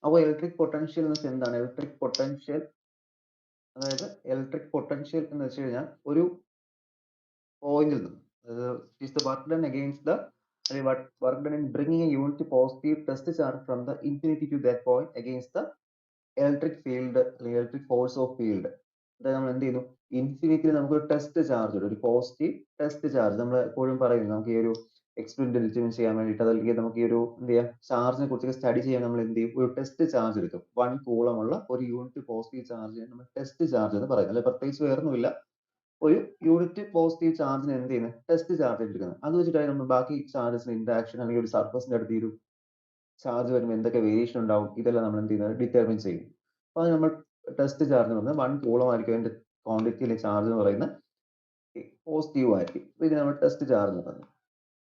അപ്പോൾ electric potential എന്ന് വെച്ചാൽ എന്താണ്? ഇലക്ട്രിക് പൊട്ടൻഷ്യൽ അതായത് ഇലക്ട്രിക് പൊട്ടൻഷ്യൽ എന്ന് വെച്ച് കഴിഞ്ഞാൽ ഒരു പോയിന്റിൽ നിന്ന് is the work done against the work done in bringing a unit positive test charge from the infinity to that point against the electric field അല്ലെങ്കിൽ ഇലക്ട്രിക് ഫോഴ്സ് ഓഫ് ഫീൽഡ്. അതായത് നമ്മൾ എന്ത് ചെയ്യുന്നു, ഇൻഫിനിറ്റിയിൽ നമുക്കൊരു ടെസ്റ്റ് ചാർജ് ഒരു positive test charge നമ്മൾ എപ്പോഴും പറയുന്നു. നമുക്ക് ഈ ഒരു എക്സ്പെരിമെന്റ് ചെയ്യാൻ വേണ്ടിയിട്ട് അതല്ലെങ്കിൽ നമുക്ക് ഈ ഒരു എന്ത് ചെയ്യാം ചാർജിനെ കുറിച്ചൊക്കെ സ്റ്റഡി ചെയ്യാൻ നമ്മൾ എന്ത് ചെയ്യും, ഒരു ടെസ്റ്റ് ചാർജ് എടുക്കും. 1 കൂളം ഉള്ള ഒരു യൂണിറ്റ് പോസിറ്റീവ് ചാർജ് നമ്മൾ ടെസ്റ്റ് ചാർജ് എന്ന് പറയുന്നത്. അല്ലെ പ്രത്യേകിച്ച് വേറൊന്നുമില്ല, ഒരു യൂണിറ്റ് പോസിറ്റീവ് ചാർജിന് എന്ത് ചെയ്യുന്നത്, ടെസ്റ്റ് ചാർജ് എടുക്കുന്നത്. അത് വെച്ചിട്ടാണ് നമ്മൾ ബാക്കി ചാർജസിന് ഇന്ററാക്ഷൻ അല്ലെങ്കിൽ ഒരു സർഫസിന്റെ അടുത്ത് ഒരു ചാർജ് വരുമ്പോൾ എന്തൊക്കെ വേരിയേഷൻ ഉണ്ടാവും ഇതെല്ലാം നമ്മൾ എന്ത് ചെയ്യുന്നത്, ഡിറ്റർമിൻ ചെയ്യും. അപ്പോൾ അത് നമ്മൾ ടെസ്റ്റ് ചാർജ് എന്ന് പറഞ്ഞാൽ 1 കൂളം ആയിരിക്കും അതിന്റെ ക്വാണ്ടിറ്റി അല്ലെങ്കിൽ ചാർജ് എന്ന് പറയുന്നത് പോസിറ്റീവ് ആയിരിക്കും. അപ്പോൾ ഇത് നമ്മൾ ടെസ്റ്റ് ചാർജ് എന്ന് പറയുന്നത്.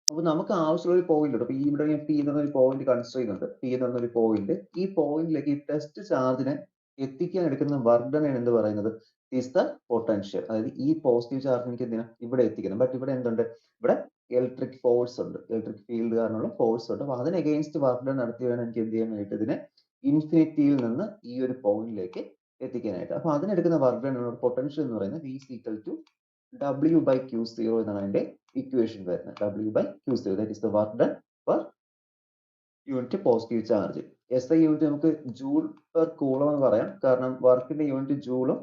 അപ്പോൾ നമുക്ക് ആവശ്യമുള്ള ഒരു പോയിന്റ് ഉണ്ട്. അപ്പോൾ ഇവിടെ ഞാൻ പി എന്ന ഒരു പോയിന്റ് കൺസിഡർ ചെയ്യുന്നുണ്ട്. പി എന്ന ഒരു പോയിന്റ്, ഈ പോയിന്റിലേക്ക് ഈ ടെസ്റ്റ് ചാർജിനെ എത്തിക്കാൻ എടുക്കുന്ന വർക്ക് ഡൺ എന്ന് പറയുന്നത് ഈസ് ദ പൊട്ടൻഷ്യൽ. അതായത് ഈ പോസിറ്റീവ് ചാർജ് എനിക്ക് എന്തിനാ ഇവിടെ എത്തിക്കണം. ബട്ട് ഇവിടെ എന്തുണ്ട്, ഇവിടെ ഇലക്ട്രിക് ഫോഴ്സ് ഉണ്ട്, ഇലക്ട്രിക് ഫീൽഡ് കാരണമുള്ള ഫോഴ്സ് ഉണ്ട്. അപ്പോൾ അതിന് അഗെയിൻസ്റ്റ് വർക്ക് ഡൺ നടത്തി വേണം എനിക്ക് എന്ത് ചെയ്യാൻ വേണ്ടിയിട്ട് ഇതിനെ ഇൻഫിനിറ്റിയിൽ നിന്ന് ഈ ഒരു പോയിന്റിലേക്ക് എത്തിക്കാനായിട്ട്. അപ്പോൾ അതിനെടുക്കുന്ന വർക്ക് ഡൺ പൊട്ടൻഷ്യൽ എന്ന് പറയുന്നത് V is equal to W by Q0 എന്നാണ് അതിന്റെ ഇക്വേഷൻ വരുന്നത്. W by Q0 that is the work done per unit positive charge. SI unit നമുക്ക് ജൂൾ പെർ കൂളം എന്ന് പറയാം, കാരണം വർക്കിന്റെ യൂണിറ്റ് ജൂളും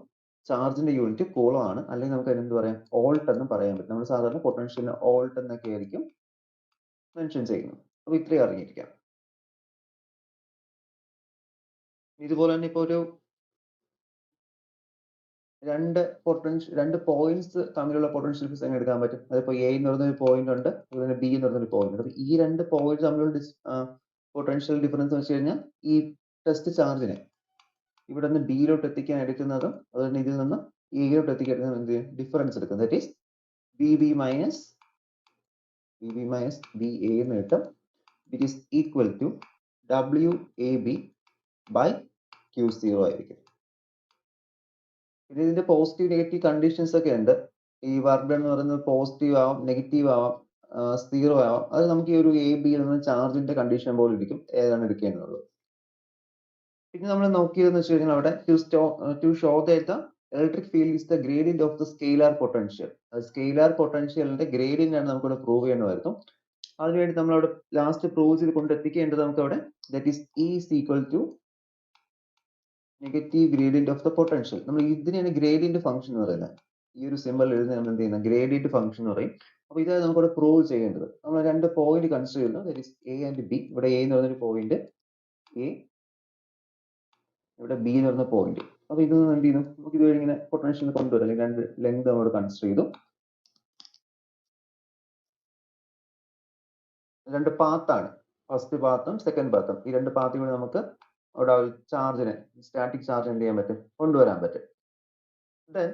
ചാർജിന്റെ യൂണിറ്റ് കൂളം ആണ്. അല്ലെങ്കിൽ നമുക്ക് അതിനെന്ത് പറയാം, ഓൾട്ട് എന്നും പറയാൻ പറ്റും. നമ്മൾ സാധാരണ പൊട്ടൻഷ്യലിന് ഓൾട്ട് എന്നൊക്കെ ആയിരിക്കും മെൻഷൻ ചെയ്യുന്നത്. അപ്പോൾ ഇത്രയും അറിഞ്ഞിരിക്കാം. ഇതുപോലെ തന്നെ ഇപ്പോൾ ഒരു രണ്ട് പോയിന്റ്സ് തമ്മിലുള്ള പൊട്ടൻഷ്യൽ ഡിഫറൻസ് എങ്ങനെ എടുക്കാൻ പറ്റും. അതിപ്പോൾ എ എന്ന് പറയുന്ന ഒരു പോയിന്റ് ഉണ്ട്, അതുപോലെ ബി എന്ന് പറയുന്ന ഒരു പോയിന്റ് ഉണ്ട്. അപ്പോൾ ഈ രണ്ട് പോയിന്റ് തമ്മിലുള്ള പൊട്ടൻഷ്യൽ ഡിഫറൻസ് എന്ന് വെച്ച് കഴിഞ്ഞാൽ ഈ ടെസ്റ്റ് ചാർജിനെ ഇവിടെ നിന്ന് ബിയിലോട്ട് എത്തിക്കാൻ എടുക്കുന്നതും അതുപോലെ ഇതിൽ നിന്ന് എയിലോട്ട് എത്തിക്കാൻ എടുക്കുന്നതും എന്ത് ചെയ്യും, ഡിഫറൻസ് എടുക്കും. That is B minus B A എന്ന് കിട്ടും. It is equal to WAB by Q0 ആയിരിക്കും. ഇതിന്റെ പോസിറ്റീവ് നെഗറ്റീവ് കണ്ടീഷൻസ് ഒക്കെ ഉണ്ട്. ഈ വർക്ക് ഡൺ എന്ന് പറയുന്നത് പോസിറ്റീവ് ആവാം, നെഗറ്റീവ് ആവാം, 0 ആവാം. അത് നമുക്ക് ഈ ഒരു AB എന്ന ചാർജിന്റെ കണ്ടീഷൻ പോലെ ഇരിക്കും ഏതാണ് എടുക്കേണ്ടത്. പിന്നെ നമ്മൾ നോക്കിയതെന്ന് വെച്ച് കഴിഞ്ഞാൽ അവിടെ to show that the electric field is the gradient of the scalar potential. Scalar പൊട്ടൻഷ്യലിന്റെ ഗ്രേഡിയന്റ് ആണ് നമുക്കിവിടെ പ്രൂവ് ചെയ്യേണ്ടതായിരുന്നു. അതിനുവേണ്ടി നമ്മൾ അവിടെ ലാസ്റ്റ് പ്രൂവ് ചെയ്ത് കൊണ്ടെത്തിക്കേണ്ടത് നമുക്ക് അവിടെ that is E is equal to negative gradient of the potential. നമ്മൾ ഇതിനെയാണ് ഗ്രേഡിയന്റ് ഫംഗ്ഷൻ എന്ന് പറയുന്നത്. ഈ ഒരു സിമ്പിൾ എഴുതുന്ന നമ്മൾ എന്ത് ചെയ്യുന്നത്, ഗ്രേഡിയന്റ് ഫംഗ്ഷൻ എന്ന് പറയും. അപ്പോൾ ഇതാണ് നമുക്കിവിടെ പ്രൂവ് ചെയ്യേണ്ടത്. നമ്മൾ രണ്ട് പോയിന്റ് കൺസിഡർ ചെയ്യുന്നു, that is A and B. ഇവിടെ എ എന്ന് പറയുന്ന പോയിന്റ് എ, ഇവിടെ ബി എന്ന് പറയുന്ന പോയിന്റ്. അപ്പോൾ ഇത് എന്ത് ചെയ്യുന്നു, നമുക്ക് ഇത് ഇങ്ങനെ പൊട്ടൻഷ്യൽ കൊണ്ടുവരാം. അല്ലെങ്കിൽ രണ്ട് ലെങ്ത് നമ്മൾ കൺസിഡർ ചെയ്തു, രണ്ട് പാത്താണ്, ഫസ്റ്റ് പാത്തും സെക്കൻഡ് പാത്തും. ഈ രണ്ട് പാത്തിൽ കൂടി നമുക്ക് അവിടെ ചാർജിനെ, സ്റ്റാറ്റിക് ചാർജ് എന്ത് ചെയ്യാൻ പറ്റും, കൊണ്ടുവരാൻ പറ്റും. ദെൻ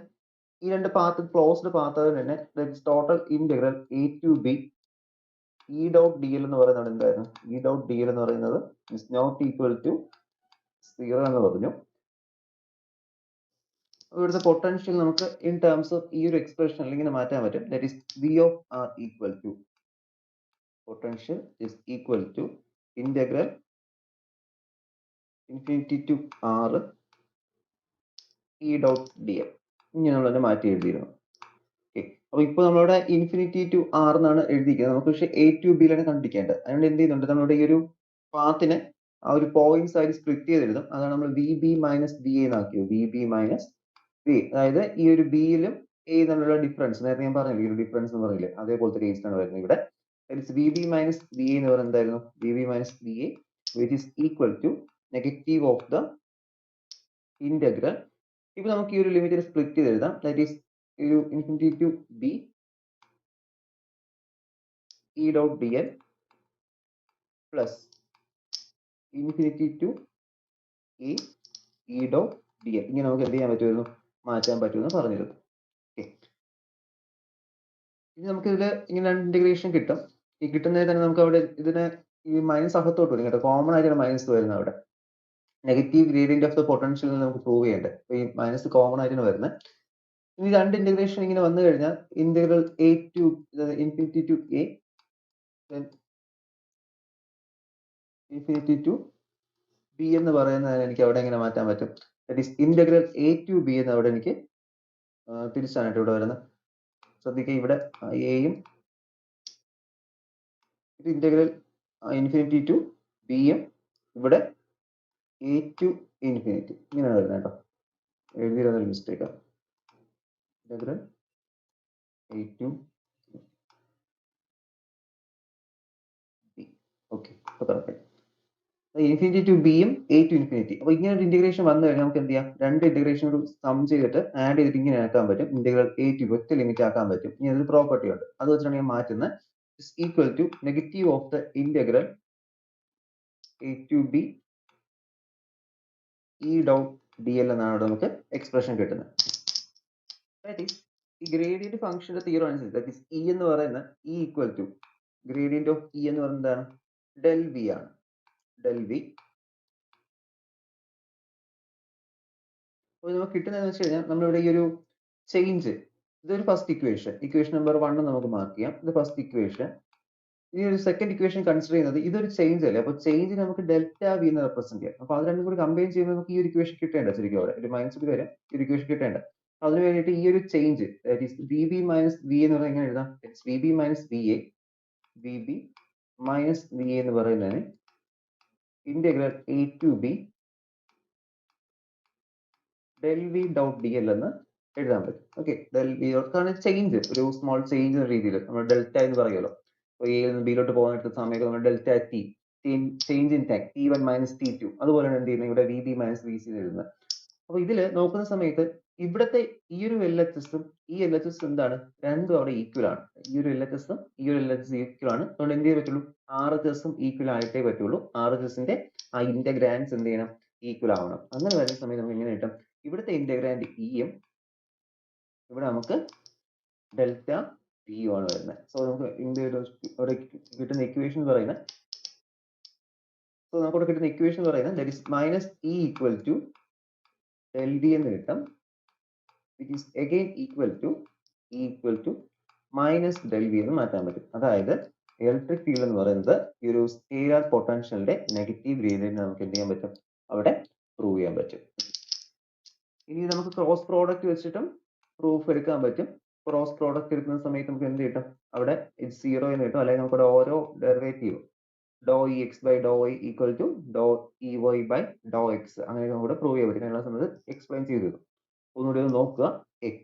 ഈ രണ്ട് പാത്ത് ക്ലോസ്ഡ് പാത്ത് തന്നെ total integral A to B E dot dl എന്ന് പറയുന്നത് എന്തായിരുന്നു, E dot dl എന്ന് പറയുന്നത് is not equal to 0 എന്ന് പറഞ്ഞു. ഇവിടുത്തെ പൊട്ടൻഷ്യൽ നമുക്ക് ഇൻ ടേംസ് ഓഫ് ഈ ഒരു എക്സ്പ്രഷൻ ഇങ്ങനെ മാറ്റാൻ പറ്റും. That is V of R equal to potential is equal to integral infinity to R E dot dl. ഇങ്ങനെ നമ്മൾ തന്നെ മാറ്റി എഴുതിയിരുന്നു. അപ്പൊ ഇപ്പൊ നമ്മളിവിടെ ഇൻഫിനിറ്റി ടു ആർ എന്നാണ് എഴുതിയിരിക്കുന്നത്. നമുക്ക് പക്ഷേ A to B യിലാണ് കണ്ടിരിക്കേണ്ടത്. അതുകൊണ്ട് എന്ത് ചെയ്യുന്നുണ്ട്, നമ്മുടെ ഈ ഒരു പാത്തിനെ ആ ഒരു പോയിന്റ്സ് ആയിട്ട് സ്പ്ലിറ്റ് ചെയ്ത് എഴുതും. അതാണ് നമ്മൾ VB minus BA എന്നാക്കിയത്. VB minus BA, അതായത് ഈ ഒരു ബിയിലും എ തമ്മിലുള്ള ഡിഫറൻസ്, നേരത്തെ ഞാൻ പറഞ്ഞില്ലേ ഈ ഒരു ഡിഫറൻസ് എന്ന് പറയില്ലേ, അതേപോലത്തെ കേസാണ് വരുന്നത് ഇവിടെ. VB മൈനസ് BA എന്ന് പറയുന്നത് എന്തായിരുന്നു, VB minus BA which is equal to negative of the integral. ഇപ്പൊ നമുക്ക് ഈ ഒരു ലിമിറ്റിനെ സ്പ്ലിറ്റ് ചെയ്ത് എഴുതാം. ദാറ്റ് ഈസ് ഒരു infinity to B E dot dl plus infinity to A E dot dl. ഇങ്ങനെ നമുക്ക് എന്ത് ചെയ്യാൻ പറ്റുമായിരുന്നു, മാറ്റാൻ പറ്റുമെന്ന് പറഞ്ഞിരുന്നു. ഓക്കെ, ഇനി നമുക്ക് ഇതിൽ ഇങ്ങനെ രണ്ട് ഇന്റഗ്രേഷൻ കിട്ടും. ഈ കിട്ടുന്നതിൽ തന്നെ നമുക്ക് അവിടെ ഇതിനെ ഈ മൈനസ് അകത്തോട്ട് വരും കേട്ടോ. കോമൺ ആയിട്ടാണ് മൈനസ് വരുന്നത്. അവിടെ negative gradient of the potential നമുക്ക് പ്രൂവ് ചെയ്യേണ്ടത്. അപ്പൊ ഈ മൈനസ് കോമൺ ആയിട്ടാണ് വരുന്നത്. ഇനി രണ്ട് ഇന്റഗ്രേഷൻ ഇങ്ങനെ വന്നു കഴിഞ്ഞാൽ integral A to infinity to A then infinity to B എന്ന് പറയുന്നതിന് എനിക്ക് അവിടെ എങ്ങനെ മാറ്റാൻ പറ്റും? That is integral A to B എന്ന് അവിടെ എനിക്ക് തിരിച്ചാണ് ഇവിടെ വരുന്നത്. ശ്രദ്ധിക്കുക, ഇവിടെ എയും ഇത് ഇന്റഗ്രൽ ഇൻഫിനിറ്റി ടു ബിയും ഇവിടെ എ ടു ഇൻഫിനിറ്റി ഇങ്ങനെയാണ് വരുന്നത് കേട്ടോ. എഴുതിയിരുന്നൊരു മിസ്റ്റേക്കാണ്. Integral A to B. Okay, അപ്പോൾ കറക്റ്റ്. ഇൻഫിനിറ്റി ടു ബിയും എ ടു ഇൻഫിനിറ്റി. അപ്പോൾ ഇങ്ങനെ ഒരു ഇന്റഗ്രേഷൻ വന്നു കഴിഞ്ഞാൽ നമുക്ക് എന്ത് ചെയ്യാം? രണ്ട് ഇന്റഗ്രേഷൻ സം ചെയ്തിട്ട് ആഡ് ചെയ്തിട്ട് ഇങ്ങനെ ആക്കാൻ പറ്റും. ഇന്റഗ്രൽ എ ടു ഒറ്റ ലിമിറ്റ് ആക്കാൻ പറ്റും. ഇനി അതൊരു പ്രോപ്പർട്ടി ഉണ്ട്, അത് വെച്ചിട്ടാണ് ഞാൻ മാറ്റുന്നത്. Is equal to negative of the integral A to B E dot D L എന്നാണ് അവിടെ നമുക്ക് എക്സ്പ്രഷൻ കിട്ടുന്നത്. ദാറ്റ് ഈസ് ഈ ഗ്രേഡിയന്റ് ഫംഗ്ഷന്റെ തീറോ അനുസരിച്ച് ദാറ്റ് ഈസ് ഇ എന്ന് പറയുന്ന E equal to gradient of E എന്ന് പറയുന്നത് എന്താണ്? ഡെൽ വി ആണ്. Del V. അപ്പോൾ നമുക്ക് കിട്ടുന്നതെന്ന് വെച്ച് കഴിഞ്ഞാൽ നമ്മളിവിടെ ഈ ഒരു ചേഞ്ച്, ഇതൊരു ഫസ്റ്റ് ഇക്വേഷൻ നമ്പർ 1 നമുക്ക് മാർക്ക് ചെയ്യാം. ഇത് ഫസ്റ്റ് ഇക്വേഷൻ. ഇനി ഒരു സെക്കൻഡ് ഇക്വേഷൻ കൺസിഡർ ചെയ്യുന്നത് ഇതൊരു ചേഞ്ച് അല്ലേ, അപ്പോൾ ചേഞ്ച് നമുക്ക് ഡെൽറ്റ വി എന്ന് റെപ്രസെന്റ് ചെയ്യാം. അപ്പോൾ അത് രണ്ടും കൂടി കമ്പൈൻ ചെയ്യുമ്പോൾ നമുക്ക് ഈ ഒരു ഇക്വേഷൻ കിട്ടേണ്ട, ശരിക്കും അവിടെ ഒരു മൈനസ് വരെ ഈ ഒരു ഇക്വേഷൻ കിട്ടേണ്ട. അതിന് വേണ്ടിയിട്ട് ഈ ഒരു change that is V B minus V എന്ന് പറയുന്നത് എങ്ങനെ എഴുതാം? It's V B minus V A, V B minus V A എന്ന് പറയുന്നതിന് integral A to B del V dot D L എന്ന് എഴുതാൻ പറ്റും. Okay, del V dot change, ഒരു സ്മോൾ ചേഞ്ച് എന്ന രീതിയിൽ നമ്മൾ ഡെൽറ്റ എന്ന് പറയുമല്ലോ. അപ്പോൾ എയിൽ നിന്ന് ബിയിലോട്ട് പോകുന്ന സമയത്ത് നമ്മൾ delta T, change in time T1 minus T2, അതുപോലെയാണ് എന്ത് ചെയ്യുന്നത് ഇവിടെ V B minus V C എഴുതുന്നത്. അപ്പോൾ ഇതിൽ നോക്കുന്ന സമയത്ത് ഇവിടുത്തെ ഈ ഒരു എൽ എച്ച് എസും ഈ എൽ എച്ച് എസ് എന്താണ്? രണ്ടും അവിടെ ഈക്വൽ ആണ്. ഈ ഒരു എൽ എച്ച് എസും ഈ ഒരു എൽ എച്ച് എസ് ഈക്വൽ ആണ്. അതുകൊണ്ട് എന്ത് ചെയ്യാൻ പറ്റുള്ളൂ? ആർ എച്ച് എസും ഈക്വൽ ആയിട്ടേ പറ്റുള്ളൂ. ആർ എച്ച് എസിന്റെ ആ ഇന്റഗ്രാൻസ് എന്ത് ചെയ്യണം? ഈക്വൽ ആവണം. അങ്ങനെ വരുന്ന സമയത്ത് നമുക്ക് എങ്ങനെ കിട്ടും? ഇവിടുത്തെ ഇന്റഗ്രാൻഡ് ഇയും ഇവിടെ നമുക്ക് ഡെൽറ്റ ടി ആണ് വരുന്നത്. സോ നമുക്ക് ഇവിടെ കിട്ടുന്ന ഇക്വേഷൻ പറയുന്നത് that is minus E equal to del D എന്ന് കിട്ടും, which is again equal to minus del V എന്ന് മാറ്റാൻ പറ്റും. അതായത് ഇലക്ട്രിക് ഫീൽഡ് എന്ന് പറയുന്നത് ഈ ഒരു സ്കേലാർ പൊട്ടൻഷ്യലിന്റെ നെഗറ്റീവ് ഗ്രേഡിയന്റ് നമുക്ക് എന്ത് ചെയ്യാൻ പറ്റും? അവിടെ പ്രൂവ് ചെയ്യാൻ പറ്റും. ഇനി നമുക്ക് ക്രോസ് പ്രോഡക്റ്റ് വെച്ചിട്ടും പ്രൂഫ് എടുക്കാൻ പറ്റും. ക്രോസ് പ്രോഡക്റ്റ് എടുക്കുന്ന സമയത്ത് നമുക്ക് എന്ത് കിട്ടും? അവിടെ ഇത് 0 എന്ന് കിട്ടും. അല്ലെങ്കിൽ നമുക്ക് ഓരോ derivative doe E X by doe Y equal to doe E Y by doe X, അങ്ങനെ നമുക്ക് പ്രൂവ് ചെയ്യാൻ പറ്റും. അതിനുള്ള സമയത്ത് എക്സ്പ്ലെയിൻ ചെയ്തു. ഒന്നുകൂടി ഒന്ന് നോക്കുക.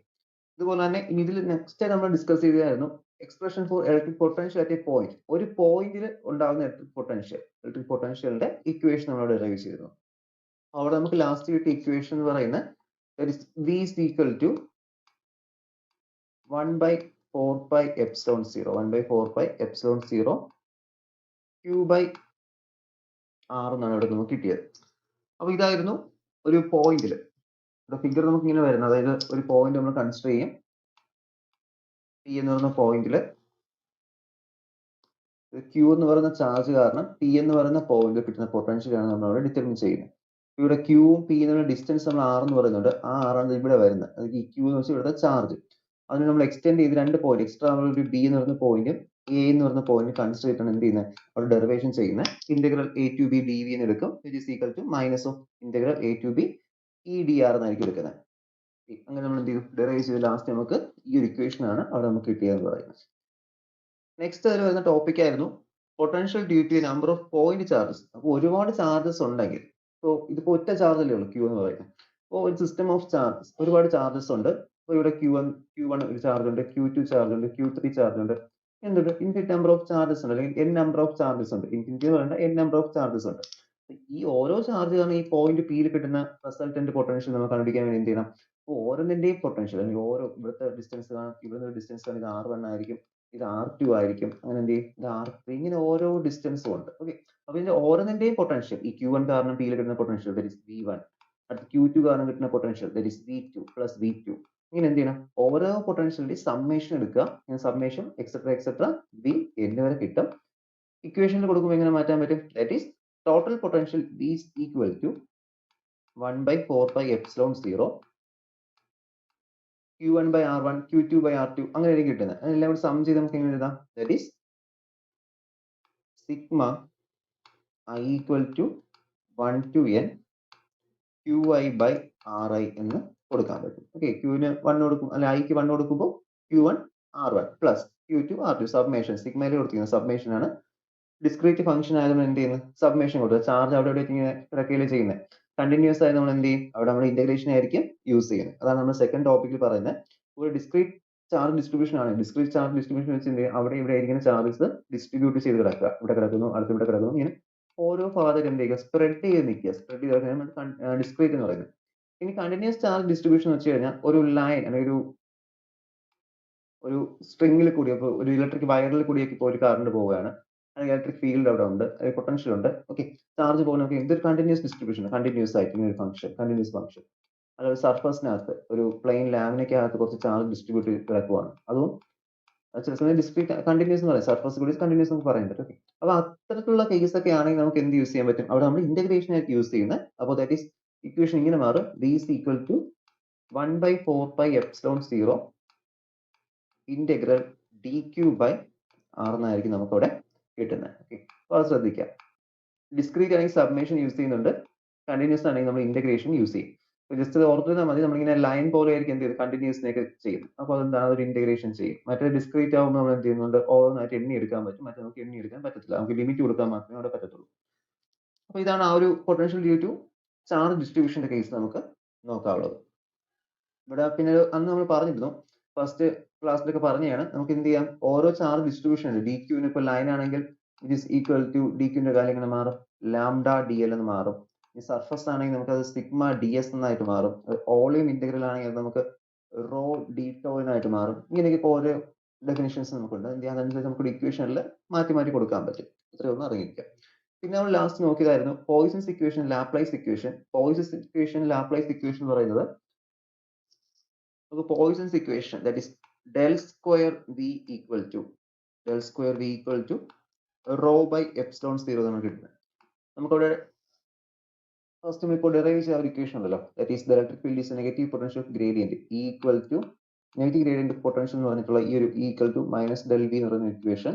ഇതുപോലെ തന്നെ ഇനി ഇതിൽ നെക്സ്റ്റ് നമ്മൾ ഡിസ്കസ് ചെയ്തായിരുന്നു expression for electric potential at A point. ഒരു പോയിന്റിൽ ഉണ്ടാകുന്ന ഇലക്ട്രിക് പൊട്ടൻഷ്യലിന്റെ ഇക്വേഷൻ നമ്മൾ ഡെറൈവ് ചെയ്തിരുന്നു. അവിടെ നമുക്ക് ലാസ്റ്റ് കിട്ടിയ ഇക്വേഷൻ എന്ന് പറയുന്നത് v is equal to 1 by 4 pi epsilon 0, 1 by 4 pi epsilon 0 q by r എന്നാണ് ഇവിടെ നമുക്ക് കിട്ടിയത്. അപ്പോൾ ഇതായിരുന്നു ഒരു പോയിന്റിൽ ഫിഗർ നമുക്ക് ഇങ്ങനെ വരുന്നത്. അതായത് ഒരു പോയിന്റ് നമ്മൾ കൺസിഡർ ചെയ്യും. P എന്ന് പറയുന്ന പോയിന്റിൽ Q എന്ന് പറയുന്ന ചാർജ് കാരണം P എന്ന് പറയുന്ന പോയിന്റിൽ കിട്ടുന്ന പൊട്ടൻഷ്യലാണ് നമ്മൾ അവിടെ ഡിറ്റർമിൻ ചെയ്യുന്നത്. ഇവിടെ ക്യൂവും പി എന്നുള്ള ഡിസ്റ്റൻസ് നമ്മൾ ആർ എന്ന് പറയുന്നുണ്ട്. ആ ആറാണ് ഇവിടെ വരുന്നത്. അത് ഈ ക്യൂ എന്ന് വെച്ചാൽ ഇവിടുത്തെ ചാർജ്. അതിന് നമ്മൾ എക്സ്റ്റെൻഡ് ചെയ്ത് രണ്ട് പോയിന്റ് എക്സ്ട്രാ നമ്മൾ ഒരു ബി എന്ന് പറയുന്ന പോയിന്റും എ എന്ന് പറയുന്ന പോയിന്റ് കൺസിഡർ ചെയ്തിട്ടാണ് എന്ത് ചെയ്യുന്നത്? അവിടെ ഡെറിവേഷൻ ചെയ്യുന്നത്. Integral A to B D V എന്ന് എടുക്കും, which is equal to minus of integral A to B E D R എന്നായിരിക്കും എടുക്കുന്നത്. അങ്ങനെ നമ്മൾ എന്ത് ചെയ്യും? ഡെറൈവ് ചെയ്ത് ലാസ്റ്റ് നമുക്ക് ഈ ഒരു ഇക്വേഷൻ ആണ് അവിടെ നമുക്ക് കിട്ടിയതെന്ന് പറയുന്നത്. നെക്സ്റ്റ് അതിൽ വരുന്ന ടോപ്പിക് ആയിരുന്നു potential due to number of point charges. അപ്പോൾ ഒരുപാട് ചാർജസ് ഉണ്ടെങ്കിൽ, ഇപ്പോൾ ഇതിപ്പോൾ ഒറ്റ ചാർജ് അല്ലേ ഉള്ളൂ ക്യൂ എന്ന് പറയുന്നത്. അപ്പോൾ ഒരു സിസ്റ്റം ഓഫ് ചാർജസ്, ഒരുപാട് ചാർജസ് ഉണ്ട്. അപ്പോൾ ഇവിടെ Q1 ഒരു ചാർജ് ഉണ്ട്, Q2 ചാർജ് ഉണ്ട്, Q3 ചാർജ് ഉണ്ട്. എന്തുണ്ട്? ഇൻഫിനിറ്റ് നമ്പർ ഓഫ് ചാർജസ് ഉണ്ട്, അല്ലെങ്കിൽ n നമ്പർ ഓഫ് ചാർജസ് ഉണ്ട്. ഇൻഫിനിറ്റി എന്ന് പറയുന്നത് n നമ്പർ ഓഫ് ചാർജസ് ഉണ്ട്. ഈ ഓരോ ചാർജ് കാരണം ഈ പോയിന്റ് പിയിൽ കിട്ടുന്ന റിസൾട്ടന്റ് പൊട്ടൻഷ്യൽ നമുക്ക് കണ്ടുപിടിക്കാൻ വേണ്ടി എന്ത് ചെയ്യണം? അപ്പോൾ ഓരോന്നിന്റെയും പൊട്ടൻഷ്യൽ, അല്ലെങ്കിൽ ഓരോ ഇവിടുത്തെ ഡിസ്റ്റൻസ് കാണാം, ഇവിടുന്ന് ഒരു ഡിസ്റ്റൻസ് ആണ്, ഇത് R1 ആയിരിക്കും, ഇത് R2 ആയിരിക്കും, അങ്ങനെ എന്ത് ചെയ്യും? ഇത് R3, ഇങ്ങനെ ഓരോ ഡിസ്റ്റൻസും ഉണ്ട്. ഓക്കെ, അപ്പൊ ഇതിന്റെ ഓരോന്നിന്റെയും പൊട്ടൻഷ്യൽ, ഈ Q1 കാരണം പിയിൽ കിട്ടുന്ന പൊട്ടൻഷ്യൽ ദാറ്റ് ഈസ് V1, അടുത്ത Q2 കാരണം കിട്ടുന്ന potential that is V2 plus V2. ഇങ്ങനെ എന്ത് ചെയ്യണം? ഓരോ പൊട്ടൻഷ്യലിന്റെ സമ്മേഷൻ എടുക്കുക. സമ്മേഷൻ എക്സെട്ര V n വരെ കിട്ടും. ഇക്വേഷനിൽ കൊടുക്കുമ്പോൾ എങ്ങനെ മാറ്റാൻ പറ്റും? That is total potential V is equal to 1 by 4 pi epsilon 0 Q1 by R1 Q2 by R2 അങ്ങനെയായിരിക്കും കിട്ടുന്നത്. അതെല്ലാം കൂടി സം ചെയ്ത് നമുക്ക് എങ്ങനെ എഴുതാം? That is sigma I equal to 1 to n qi by ri എന്ന് കൊടുക്കാൻ പറ്റും. ഓക്കെ, ക്യൂവിന് 1 കൊടുക്കും, അല്ലെ ഐക്ക് 1 കൊടുക്കുമ്പോൾ q1 r1 plus q2 r2 സബ്മേഷൻ, സിഗ്മയിൽ കൊടുത്തിരിക്കുന്ന സബ്മേഷൻ ആണ്. ഡിസ്ക്രീറ്റ് ഫംഗ്ഷൻ ആയതുകൊണ്ട് എന്ത് ചെയ്യുന്നു, സബ്മേഷൻ കൊടുക്കുക. ചാർജ് അവിടെ ഇവിടെ ഇങ്ങനെ കിടക്കുകയല്ലേ ചെയ്യുന്നത്. കണ്ടിന്യൂസ് ആയി നമ്മൾ എന്ത് ചെയ്യും, അവിടെ നമ്മൾ ഇന്റഗ്രേഷൻ ആയിരിക്കും യൂസ് ചെയ്യുന്നത്. അതാണ് നമ്മൾ സെക്കൻഡ് ടോപ്പിക്കിൽ പറയുന്നത്. ഒരു ഡിസ്ക്രീറ്റ് ചാർജ് ഡിസ്ട്രിബ്യൂഷൻ ആണ്. ഡിസ്ക്രീറ്റ് ചാർജ് ഡിസ്ട്രിബ്യൂഷൻ വെച്ച് എന്ത് ചെയ്യും, അവിടെ ഇവിടെ ആയിരിക്കുന്ന ചാർജസ് ഡിസ്ട്രിബ്യൂട്ട് ചെയ്ത് കിടക്കുക. ഇവിടെ കിടക്കുന്നു, അടുത്ത് ഇവിടെ കിടക്കുന്നു, ഇങ്ങനെ ഓരോ ഭാഗത്തേക്ക് എന്ത് ചെയ്യുക, സ്പ്രെഡ് ചെയ്ത് നിൽക്കുക. സ്പ്രെഡ് ചെയ്ത് ഡിസ്ക്രീറ്റ് എന്ന് പറയുന്നത്. ഇനി കണ്ടിന്യൂസ് ചാർജ് ഡിസ്ട്രിബ്യൂഷൻ വെച്ച് കഴിഞ്ഞാൽ ഒരു ലൈൻ അല്ലെങ്കിൽ ഒരു സ്ട്രിങ്ങിൽ കൂടി, അപ്പോൾ ഒരു ഇലക്ട്രിക് വയറിൽ കൂടിയൊക്കെ ഇപ്പോൾ ഒരു കറണ്ട് പോവുകയാണ്, അല്ലെങ്കിൽ ഇലക്ട്രിക് ഫീൽഡ് അവിടെ ഉണ്ട്, പൊട്ടൻഷ്യൽ ഉണ്ട്. ഓക്കെ, ചാർജ് പോകുന്നൊക്കെ ഇതൊരു കണ്ടിന്യൂസ് ഡിസ്ട്രിബ്യൂഷൻ, കണ്ടിന്യൂസ് ആയിട്ട് ഇങ്ങനെ ഒരു ഫംഗ്ഷൻ, കണ്ടിന്യൂസ് ഫംഗ്ഷൻ. അതായത് സർഫസിനകത്ത് ഒരു പ്ലെയിൻ ലാമിനയ്ക്കകത്ത് കുറച്ച് ചാർജ് ഡിസ്ട്രിബ്യൂട്ട് കിടക്കുവാണ്. അതും ചില സമയം ഡിസ്ക്രീറ്റ് കണ്ടിന്യൂസ് എന്ന് പറയും, സർഫസ് കൂടി കണ്ടിന്യൂസ് നമുക്ക് പറയാൻ പറ്റും. ഓക്കെ, അപ്പൊ അത്തരത്തിലുള്ള കേസ് ഒക്കെ ആണെങ്കിൽ നമുക്ക് എന്ത് യൂസ് ചെയ്യാൻ പറ്റും, അവിടെ നമ്മൾ ഇന്റഗ്രേഷൻ ആയിട്ട് യൂസ് ചെയ്യുന്നത്. അപ്പോൾ ദാറ്റ് ഈസ് ഇക്വേഷൻ ഇങ്ങനെ മാറും, d is equal to 1/4πε0 integral dq by r എന്നായിരിക്കും നമുക്ക് അവിടെ കിട്ടുന്നത്. ഓക്കെ, അപ്പോൾ അത് ശ്രദ്ധിക്കാം. ഡിസ്ക്രീറ്റ് ആണെങ്കിൽ സബ്മേഷൻ യൂസ് ചെയ്യുന്നുണ്ട്, കണ്ടിന്യൂസ് ആണെങ്കിൽ നമ്മൾ ഇന്റഗ്രേഷൻ യൂസ് ചെയ്യും. ജസ്റ്റ് ഓർത്തിരുന്നാൽ മതി, നമ്മളിങ്ങനെ ലൈൻ പോലെ ആയിരിക്കും എന്ത് ചെയ്ത് കണ്ടിന്യൂസിനെയൊക്കെ ചെയ്യുന്നത്. അപ്പോൾ അതെന്താണ്, ഒരു ഇന്റഗ്രേഷൻ ചെയ്യും. മറ്റേ ഡിസ്ക്രീറ്റ് ആകുമ്പോൾ നമ്മൾ എന്ത് ചെയ്യുന്നുണ്ട്, ഓരോന്നായിട്ട് എണ്ണി എടുക്കാൻ പറ്റും. മറ്റേ നമുക്ക് എണ്ണി എടുക്കാൻ പറ്റത്തില്ല, നമുക്ക് ലിമിറ്റ് കൊടുക്കാൻ മാത്രമേ അവിടെ പറ്റത്തുള്ളൂ. അപ്പോൾ ഇതാണ് ആ ഒരു പൊട്ടൻഷ്യൽ ഡ്യൂ ടു ചാർജ് ഡിസ്ട്രിബ്യൂഷന്റെ കേസ് നമുക്ക് നോക്കാവുള്ളത്. ഇവിടെ പിന്നെ അന്ന് നമ്മൾ പറഞ്ഞിരുന്നു, ഫസ്റ്റ് ക്ലാസ്സിലൊക്കെ പറഞ്ഞതാണ്, നമുക്ക് എന്ത് ചെയ്യാം, ഓരോ ചാർജ് ഡിസ്ട്രിബ്യൂഷൻ ഉണ്ട്. ഡി ക്യൂവിന് ഇപ്പോൾ ലൈൻ ആണെങ്കിൽ it is equal to d ക്യൂവിന്റെ കാര്യം ഇങ്ങനെ മാറും, ലാംഡ ഡി എൽ എന്ന് മാറും. ഈ സർഫസ് ആണെങ്കിൽ നമുക്ക് അത് സിഗ്മ ഡി എസ് എന്നായിട്ട് മാറും. വോളിയം ഇന്റഗ്രൽ ആണെങ്കിൽ അത് നമുക്ക് റോ ഡി ടോ എന്നായിട്ട് മാറും. ഇങ്ങനെയൊക്കെ ഓരോ ഡെഫിനിഷൻസ് നമുക്കുണ്ട്. അതനുസരിച്ച് നമുക്ക് ഇക്വേഷനിൽ മാറ്റി മാറ്റി കൊടുക്കാൻ പറ്റും. ഇത്രയൊന്നും അറിഞ്ഞിരിക്കാം. പിന്നെ നമ്മൾ ലാസ്റ്റ് നോക്കിയതായിരുന്നു Poisson's equation, Laplace equation. Poisson's equation, Laplace equation എന്ന് പറയുന്നത് Poisson's equation, that is del square v equal to rho by epsilon 0 എന്നാണ് കിട്ടുന്നത്. നമുക്കവിടെ ഫസ്റ്റ് ഇപ്പോൾ ഡെറൈവ് ചെയ്ത ഒരു ഇക്വേഷൻ ഉണ്ടല്ലോ, that is the electric field is negative potential of gradient equal to negative gradient potential എന്ന് പറഞ്ഞിട്ടുള്ള ഈ ഒരു equal to minus del V എന്ന് പറയുന്ന ഇക്വേഷൻ.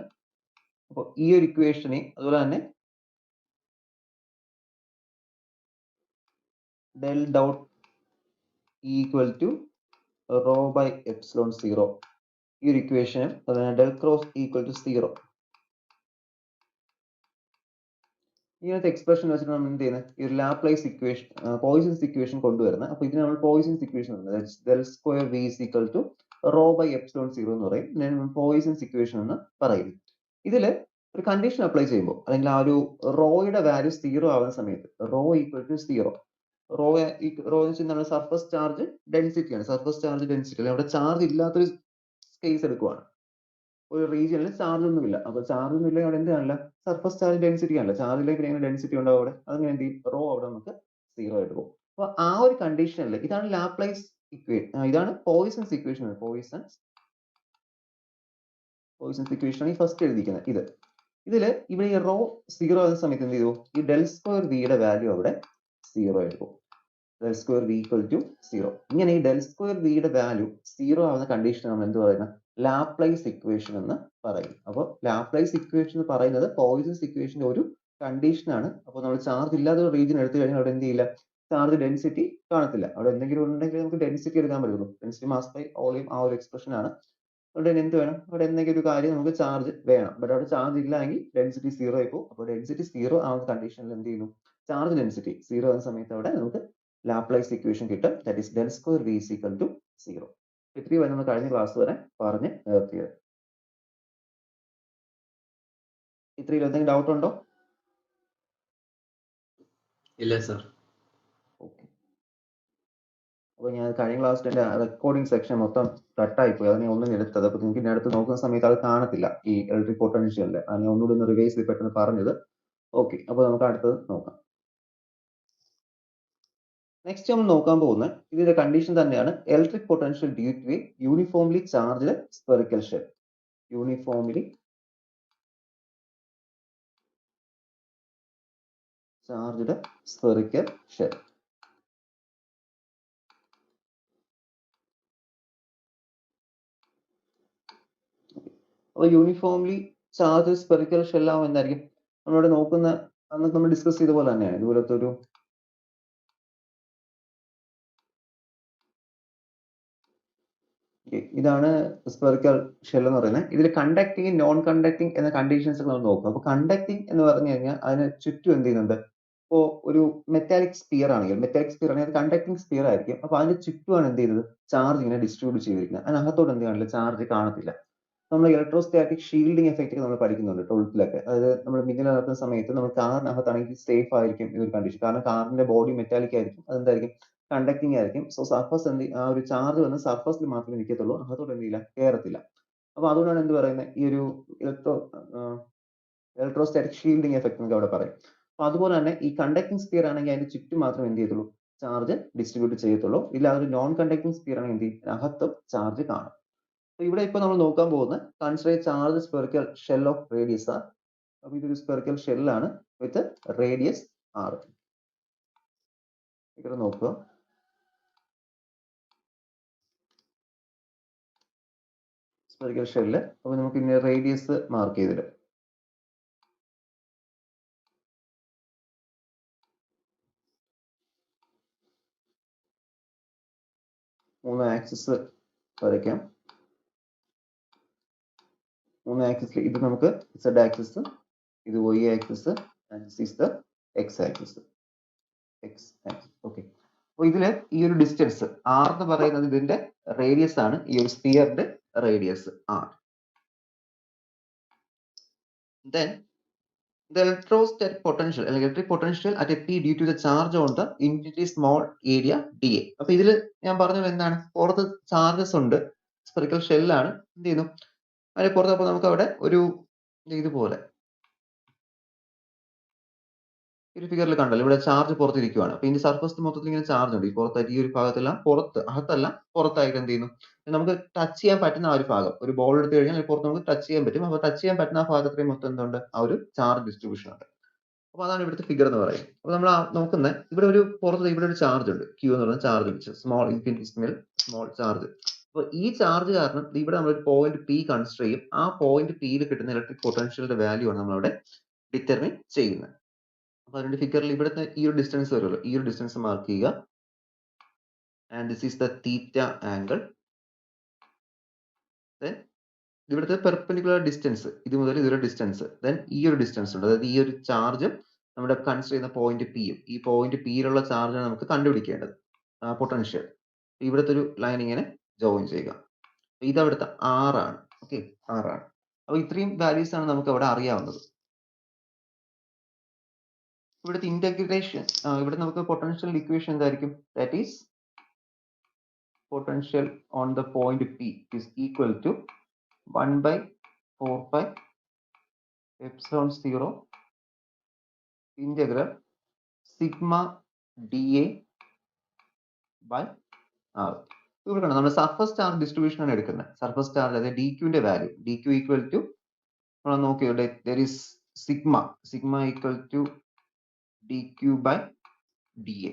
അപ്പോൾ ഈ ഒരു ഇക്വേഷനെ അതുപോലെ തന്നെ del dot equal to rho by epsilon 0, ഈ ഒരു ഇക്വേഷനും അതുപോലെ ഡെൽ ക്രോസ് ഈക്വൽ ടു 0, ഇങ്ങനത്തെ എക്സ്പ്രഷൻ വെച്ചിട്ട് നമ്മൾ എന്ത് ചെയ്യുന്നത്, ഈ ഒരു ലാപ്ലേസ് ഇക്വേഷൻ, പോയിസൺസ് ഇക്വേഷൻ കൊണ്ടുവരുന്നത്. അപ്പോൾ ഇതിന് നമ്മൾ poisons equation del square v is equal to rho by epsilon 0 എന്ന് പറയും. ഇതിനെ പോയിസൺസ് ഇക്വേഷൻ എന്ന് പറയും. ഇതിൽ ഒരു കണ്ടീഷൻ അപ്ലൈ ചെയ്യുമ്പോൾ, അല്ലെങ്കിൽ ആ ഒരു റോയുടെ വാല്യൂ 0 ആവുന്ന സമയത്ത്, റോ ഈക്വൽ ടു 0, റോ എന്ന് വെച്ചാൽ നമ്മുടെ സർഫസ് ചാർജ് ഡെൻസിറ്റി ആണ്. സർഫസ് ചാർജ് ഡെൻസിറ്റി, അല്ലെങ്കിൽ അവിടെ ചാർജ് ഇല്ലാത്തൊരു കേസ് എടുക്കുവാണ്, ഒരു റീജിയനിൽ ചാർജ് ഒന്നുമില്ല. അപ്പൊ ചാർജ് ഒന്നും ഇല്ലെങ്കിൽ അവിടെ എന്ത് കാണില്ല, സർഫസ് ചാർജ് ഡെൻസിറ്റി കാണില്ല. ചാർജ് ഇല്ലെങ്കിൽ എങ്ങനെ ഡെൻസിറ്റി ഉണ്ടാവും അവിടെ, അതങ്ങനെ എന്ത് ചെയ്യും, റോ അവിടെ നമുക്ക് 0 ആയിട്ട് പോകും. അപ്പൊ ആ ഒരു കണ്ടീഷനിൽ ഇതാണ് ലാപ്ലേസ് ഇക്വേഷൻ, ഇതാണ് പോയിസൺസ് ഇക്വേഷൻ. പോയിസൺസ് ഇക്വേഷൻ ആണ് ഈ ഫസ്റ്റ് എഴുതിയിരിക്കുന്നത്. ഇതില് ഇവിടെ ഈ റോ 0 ആകുന്ന സമയത്ത് എന്ത് ചെയ്തു, ഈ ഡെൽ സ്ക്വയർ വിയുടെ വാല്യൂ അവിടെ 0 ആയിട്ട് പോകും. del square v equal to 0. ഇങ്ങനെ ഈ del square v യുടെ വാല്യൂ 0 ആവുന്ന കണ്ടീഷൻ നമ്മൾ എന്ത് പറയുന്നത്, ലാപ്ലേസ് ഇക്വേഷൻ എന്ന് പറയും. അപ്പോൾ ലാപ്ലേസ് ഇക്വേഷൻ എന്ന് പറയുന്നത് പോയിസൺസ് ഇക്വേഷന്റെ ഒരു കണ്ടീഷൻ ആണ്. അപ്പോൾ നമ്മൾ ചാർജ് ഇല്ലാത്ത ഒരു റീജിയൻ എടുത്തു കഴിഞ്ഞാൽ അവിടെ എന്ത് ചെയ്യില്ല, ചാർജ് ഡെൻസിറ്റി കാണത്തില്ല. അവിടെ എന്തെങ്കിലും ഉണ്ടെങ്കിൽ നമുക്ക് ഡെൻസിറ്റി എടുക്കാൻ പറ്റുള്ളൂ. ഡെൻസിറ്റി മാസ് ബൈ വോളിയം ആ ഒരു എക്സ്പ്രഷൻ ആണ്. അതുകൊണ്ട് എന്ത് വേണം, അവിടെ എന്തെങ്കിലും ഒരു കാര്യം നമുക്ക് ചാർജ് വേണം. ബട്ട് അവിടെ ചാർജ് ഇല്ലെങ്കിൽ ഡെൻസിറ്റി 0 ആയി പോകും. അപ്പോൾ ഡെൻസിറ്റി 0 ആവുന്ന കണ്ടീഷനിൽ എന്ത് ചെയ്യുന്നു, ചാർജ് ഡെൻസിറ്റി 0 ആവുന്ന സമയത്ത് അവിടെ നമുക്ക് ലാപ്ലേസ് ഇക്വേഷൻ കിട്ടും, that is del square v is equal to 0. ഇത്രയും വരെ നമ്മൾ കഴിഞ്ഞ ക്ലാസ് വരെ പറഞ്ഞ് നിർത്തിയത്. ഇത്രയും എന്തെങ്കിലും ഡൗട്ട് ഉണ്ടോ? ഇല്ല സർ. ഓക്കെ, അപ്പോൾ ഞാൻ കഴിഞ്ഞ ക്ലാസ്സിൽ എൻ്റെ റെക്കോർഡിംഗ് സെക്ഷൻ മൊത്തം കട്ടായി പോയി, അതിനെ ഒന്നും എടുത്തത്. അപ്പോൾ നിങ്ങൾക്ക് ഇനി അടുത്ത് നോക്കുന്ന സമയത്ത് അത് കാണത്തില്ല, ഈ ഇലക്ട്രിക് പൊട്ടൻഷ്യലിൽ. അതിനെ ഒന്നുകൂടി ഒന്ന് റിവൈസ് ചെയ്ത് പെട്ടെന്ന് പറഞ്ഞത്. ഓക്കെ, അപ്പോൾ നമുക്ക് അടുത്തത് നോക്കാം. നെക്സ്റ്റ് നമ്മൾ നോക്കാൻ പോകുന്നത് ഇതിന്റെ കണ്ടീഷൻ തന്നെയാണ്, electric potential due to a uniformly charged spherical shell. Uniformly charged spherical shell. അപ്പോൾ യൂണിഫോംലി ചാർജ്ഡ് സ്ഫെറിക്കൽ ഷെൽ ആവുമ്പോൾ എന്തായിരിക്കും, നമ്മളിവിടെ നോക്കുന്ന അന്ന് നമ്മൾ ഡിസ്കസ് ചെയ്ത പോലെ തന്നെയാണ് ഇതുപോലത്തെ ഒരു ഇതാണ് സ്പെറിക്കൽ ഷെൽ എന്ന് പറയുന്നത്. ഇതിൽ കണ്ടക്ടിങ് നോൺ കണ്ടക്ടിങ് എന്ന കണ്ടീഷൻസ് നമ്മൾ നോക്കും. അപ്പൊ കണ്ടക്ടിങ് എന്ന് പറഞ്ഞു കഴിഞ്ഞാൽ അതിന് ചുറ്റും എന്ത് ചെയ്യുന്നുണ്ട്? ഇപ്പോ ഒരു മെറ്റാലിക് സ്പിയർ ആണെങ്കിൽ അത് കണ്ടക്ടിങ് സ്പിയർ ആയിരിക്കും. അപ്പൊ അതിന് ചുറ്റുമാണ് എന്ത് ചെയ്യുന്നത്? ചാർജ് ഇങ്ങനെ ഡിസ്ട്രിബ്യൂട്ട് ചെയ്തിരിക്കുന്നത്. അതിനകത്തോട്ട് എന്ത് കാണില്ല? ചാർജ് കാണത്തില്ല. നമ്മൾ ഇലക്ട്രോസ്റ്റാറ്റിക് ഷീൽഡിംഗ് എഫക്റ്റ് ഒക്കെ നമ്മൾ പഠിക്കുന്നുണ്ട് 12th-ലൊക്കെ. അതായത് നമ്മൾ മിന്നൽ നടക്കുന്ന സമയത്ത് നമ്മൾ കാറിനകത്താണെങ്കിൽ സേഫ് ആയിരിക്കും ഈ ഒരു കണ്ടീഷൻ. കാരണം കാറിന്റെ ബോഡി മെറ്റാലിക് ആയിരിക്കും, അതെന്തായിരിക്കും? കണ്ടക്ടിങ് ആയിരിക്കും. സോ സർഫസ് ആ ഒരു ചാർജ് വന്ന് സർഫസിൽ മാത്രമേ നിൽക്കത്തുള്ളൂ, അകത്തോട്ട് എന്ത് ചെയ്യില്ല? കയറത്തില്ല. അപ്പൊ അതുകൊണ്ടാണ് എന്ത് പറയുന്നത്? ഈ ഒരു ഇലക്ട്രോസ്റ്റാറ്റിക് ഷീൽഡിംഗ് എഫക്ട് എന്നൊക്കെ അവിടെ പറയും. അപ്പൊ അതുപോലെ തന്നെ ഈ കണ്ടക്ടിങ് സ്പിയർ ആണെങ്കിൽ അതിന്റെ ചുറ്റും മാത്രമേ എന്ത് ചെയ്യത്തുള്ളൂ? ചാർജ് ഡിസ്ട്രിബ്യൂട്ട് ചെയ്യത്തുള്ളൂ. ഇല്ല അതൊരു നോൺ കണ്ടക്ടിങ് സ്പിയർ ആണെങ്കിൽ എന്ത് ചെയ്യും? അകത്തും ചാർജ് കാണും. ഇവിടെ ഇപ്പൊ നമ്മൾ നോക്കാൻ പോകുന്നത് consider charge spherical shell of radius R. അപ്പൊ ഇതൊരു സ്പെറിക്കൽ ഷെല്ലാണ് വിത്ത് റേഡിയസ് ആർ. ഇവിടെ നോക്കുക, സ്പെറിക്കൽ ഷെല്ല്. അപ്പൊ നമുക്ക് ഇനി റേഡിയസ് മാർക്ക് ചെയ്തിട്ട് 3 ആക്സിസ് വരയ്ക്കാം. 3 ആക്സിസിൽ ഇത് നമുക്ക് Z ആക്സിസ്, ഇത് Y axis, and this is the X axis. Okay. അപ്പൊ ഇതില് ഈ ഒരു ഡിസ്റ്റൻസ് R എന്ന് പറയുന്നത് ഇതിന്റെ റേഡിയസ് ആണ്, ഈ ഒരു സ്പിയറിന്റെ radius R. Then the electrostatic potential അല്ലെങ്കിൽ electric potential at a P due to the charge on the infinity small area dA. അപ്പൊ ഇതില് ഞാൻ പറഞ്ഞത് എന്താണ്? പുറത്ത് ചാർജസ് ഉണ്ട്, സ്പെറിക്കൽ ഷെല്ലാണ്. എന്ത് ചെയ്യുന്നു? അതിന് പുറത്തപ്പോൾ നമുക്ക് അവിടെ ഒരു ഇതുപോലെ ഒരു ഫിഗറിൽ കണ്ടല്ലോ, ഇവിടെ ചാർജ് പുറത്തിരിക്കുകയാണ്. അപ്പൊ ഇതിന്റെ സർഫസ് മൊത്തത്തിൽ ഇങ്ങനെ ചാർജ് ഉണ്ട്. ഈ പുറത്തായിട്ട് ഈ ഒരു ഭാഗത്തെല്ലാം അകത്തല്ല പുറത്തായിട്ട് എന്ത് ചെയ്യുന്നു? നമുക്ക് ടച്ച് ചെയ്യാൻ പറ്റുന്ന ആ ഒരു ഭാഗം, ഒരു ബോൾ എടുത്തു കഴിഞ്ഞാൽ പുറത്ത് നമുക്ക് ടച്ച് ചെയ്യാൻ പറ്റും. അപ്പൊ ടച്ച് ചെയ്യാൻ പറ്റുന്ന ആ ഭാഗത്രയും മൊത്തം എന്തുണ്ട്? ആ ഒരു ചാർജ് ഡിസ്ട്രിബ്യൂഷൻ ഉണ്ട്. അപ്പൊ അതാണ് ഇവിടുത്തെ ഫിഗർ എന്ന് പറയുന്നത്. അപ്പൊ നമ്മൾ നോക്കുന്നത് ഇവിടെ ഒരു പുറത്ത് ഇവിടെ ഒരു ചാർജ് ഉണ്ട്, Q എന്ന് പറയുന്ന charge, small infinitesimal small charge. അപ്പൊ ഈ ചാർജ് കാരണം ഇവിടെ നമ്മൾ ഒരു പോയിന്റ് P കൺസിഡർ ചെയ്യും. ആ പോയിന്റ് Pയിൽ കിട്ടുന്ന ഇലക്ട്രിക് പൊട്ടൻഷ്യലിന്റെ വാല്യൂ ആണ് നമ്മളവിടെ ഡിറ്റർമിൻ ചെയ്യുന്നത്. അപ്പൊ അതിന്റെ ഫിഗറിൽ ഇവിടുത്തെ ഈ ഒരു ഡിസ്റ്റൻസ് വരുമല്ലോ, ഈ ഒരു ഡിസ്റ്റൻസ് മാർക്ക് ചെയ്യുക. And this is the theta angle. Then ഇവിടുത്തെ പെർപെൻഡിക്കുലർ ഡിസ്റ്റൻസ്, ഇത് മുതൽ ഇതൊരു ഡിസ്റ്റൻസ്. ദെൻ ഈ ഒരു ഡിസ്റ്റൻസ് ഉണ്ട്, അതായത് ഈ ഒരു ചാർജും നമ്മുടെ കൺസിഡർ ചെയ്യുന്ന പോയിന്റ് Pയും, ഈ പോയിന്റ് Pയിലുള്ള ചാർജാണ് നമുക്ക് കണ്ടുപിടിക്കേണ്ടത്, പൊട്ടൻഷ്യൽ. ഇവിടുത്തെ ഒരു ലൈൻ ഇങ്ങനെ ജോയിൻ ചെയ്യുക. ഇത് അവിടുത്തെ R ആണ്. ഓക്കെ, R ആണ്. അപ്പൊ ഇത്രയും വാല്യൂസ് ആണ് നമുക്ക് അവിടെ അറിയാവുന്നത്. ഇവിടുത്തെ ഇന്റഗ്രേഷൻ, ഇവിടെ നമുക്ക് പൊട്ടൻഷ്യൽ ഇക്വേഷൻ എന്തായിരിക്കും? That is potential on the point P is equal to 1/4 epsilon 0 integral sigma dA by R. ഇവിടെ കണ്ടോ, നമ്മൾ സർഫസ് ചാർജ് ഡിസ്ട്രിബ്യൂഷൻ ആണ് എടുക്കുന്നത്. സർഫസ് ചാർജ് അതായത് DQന്റെ വാല്യൂ, DQ ഈക്വൽ ടു നമ്മൾ നോക്കിയോട്ടെ, there is sigma equal to DQ by dA.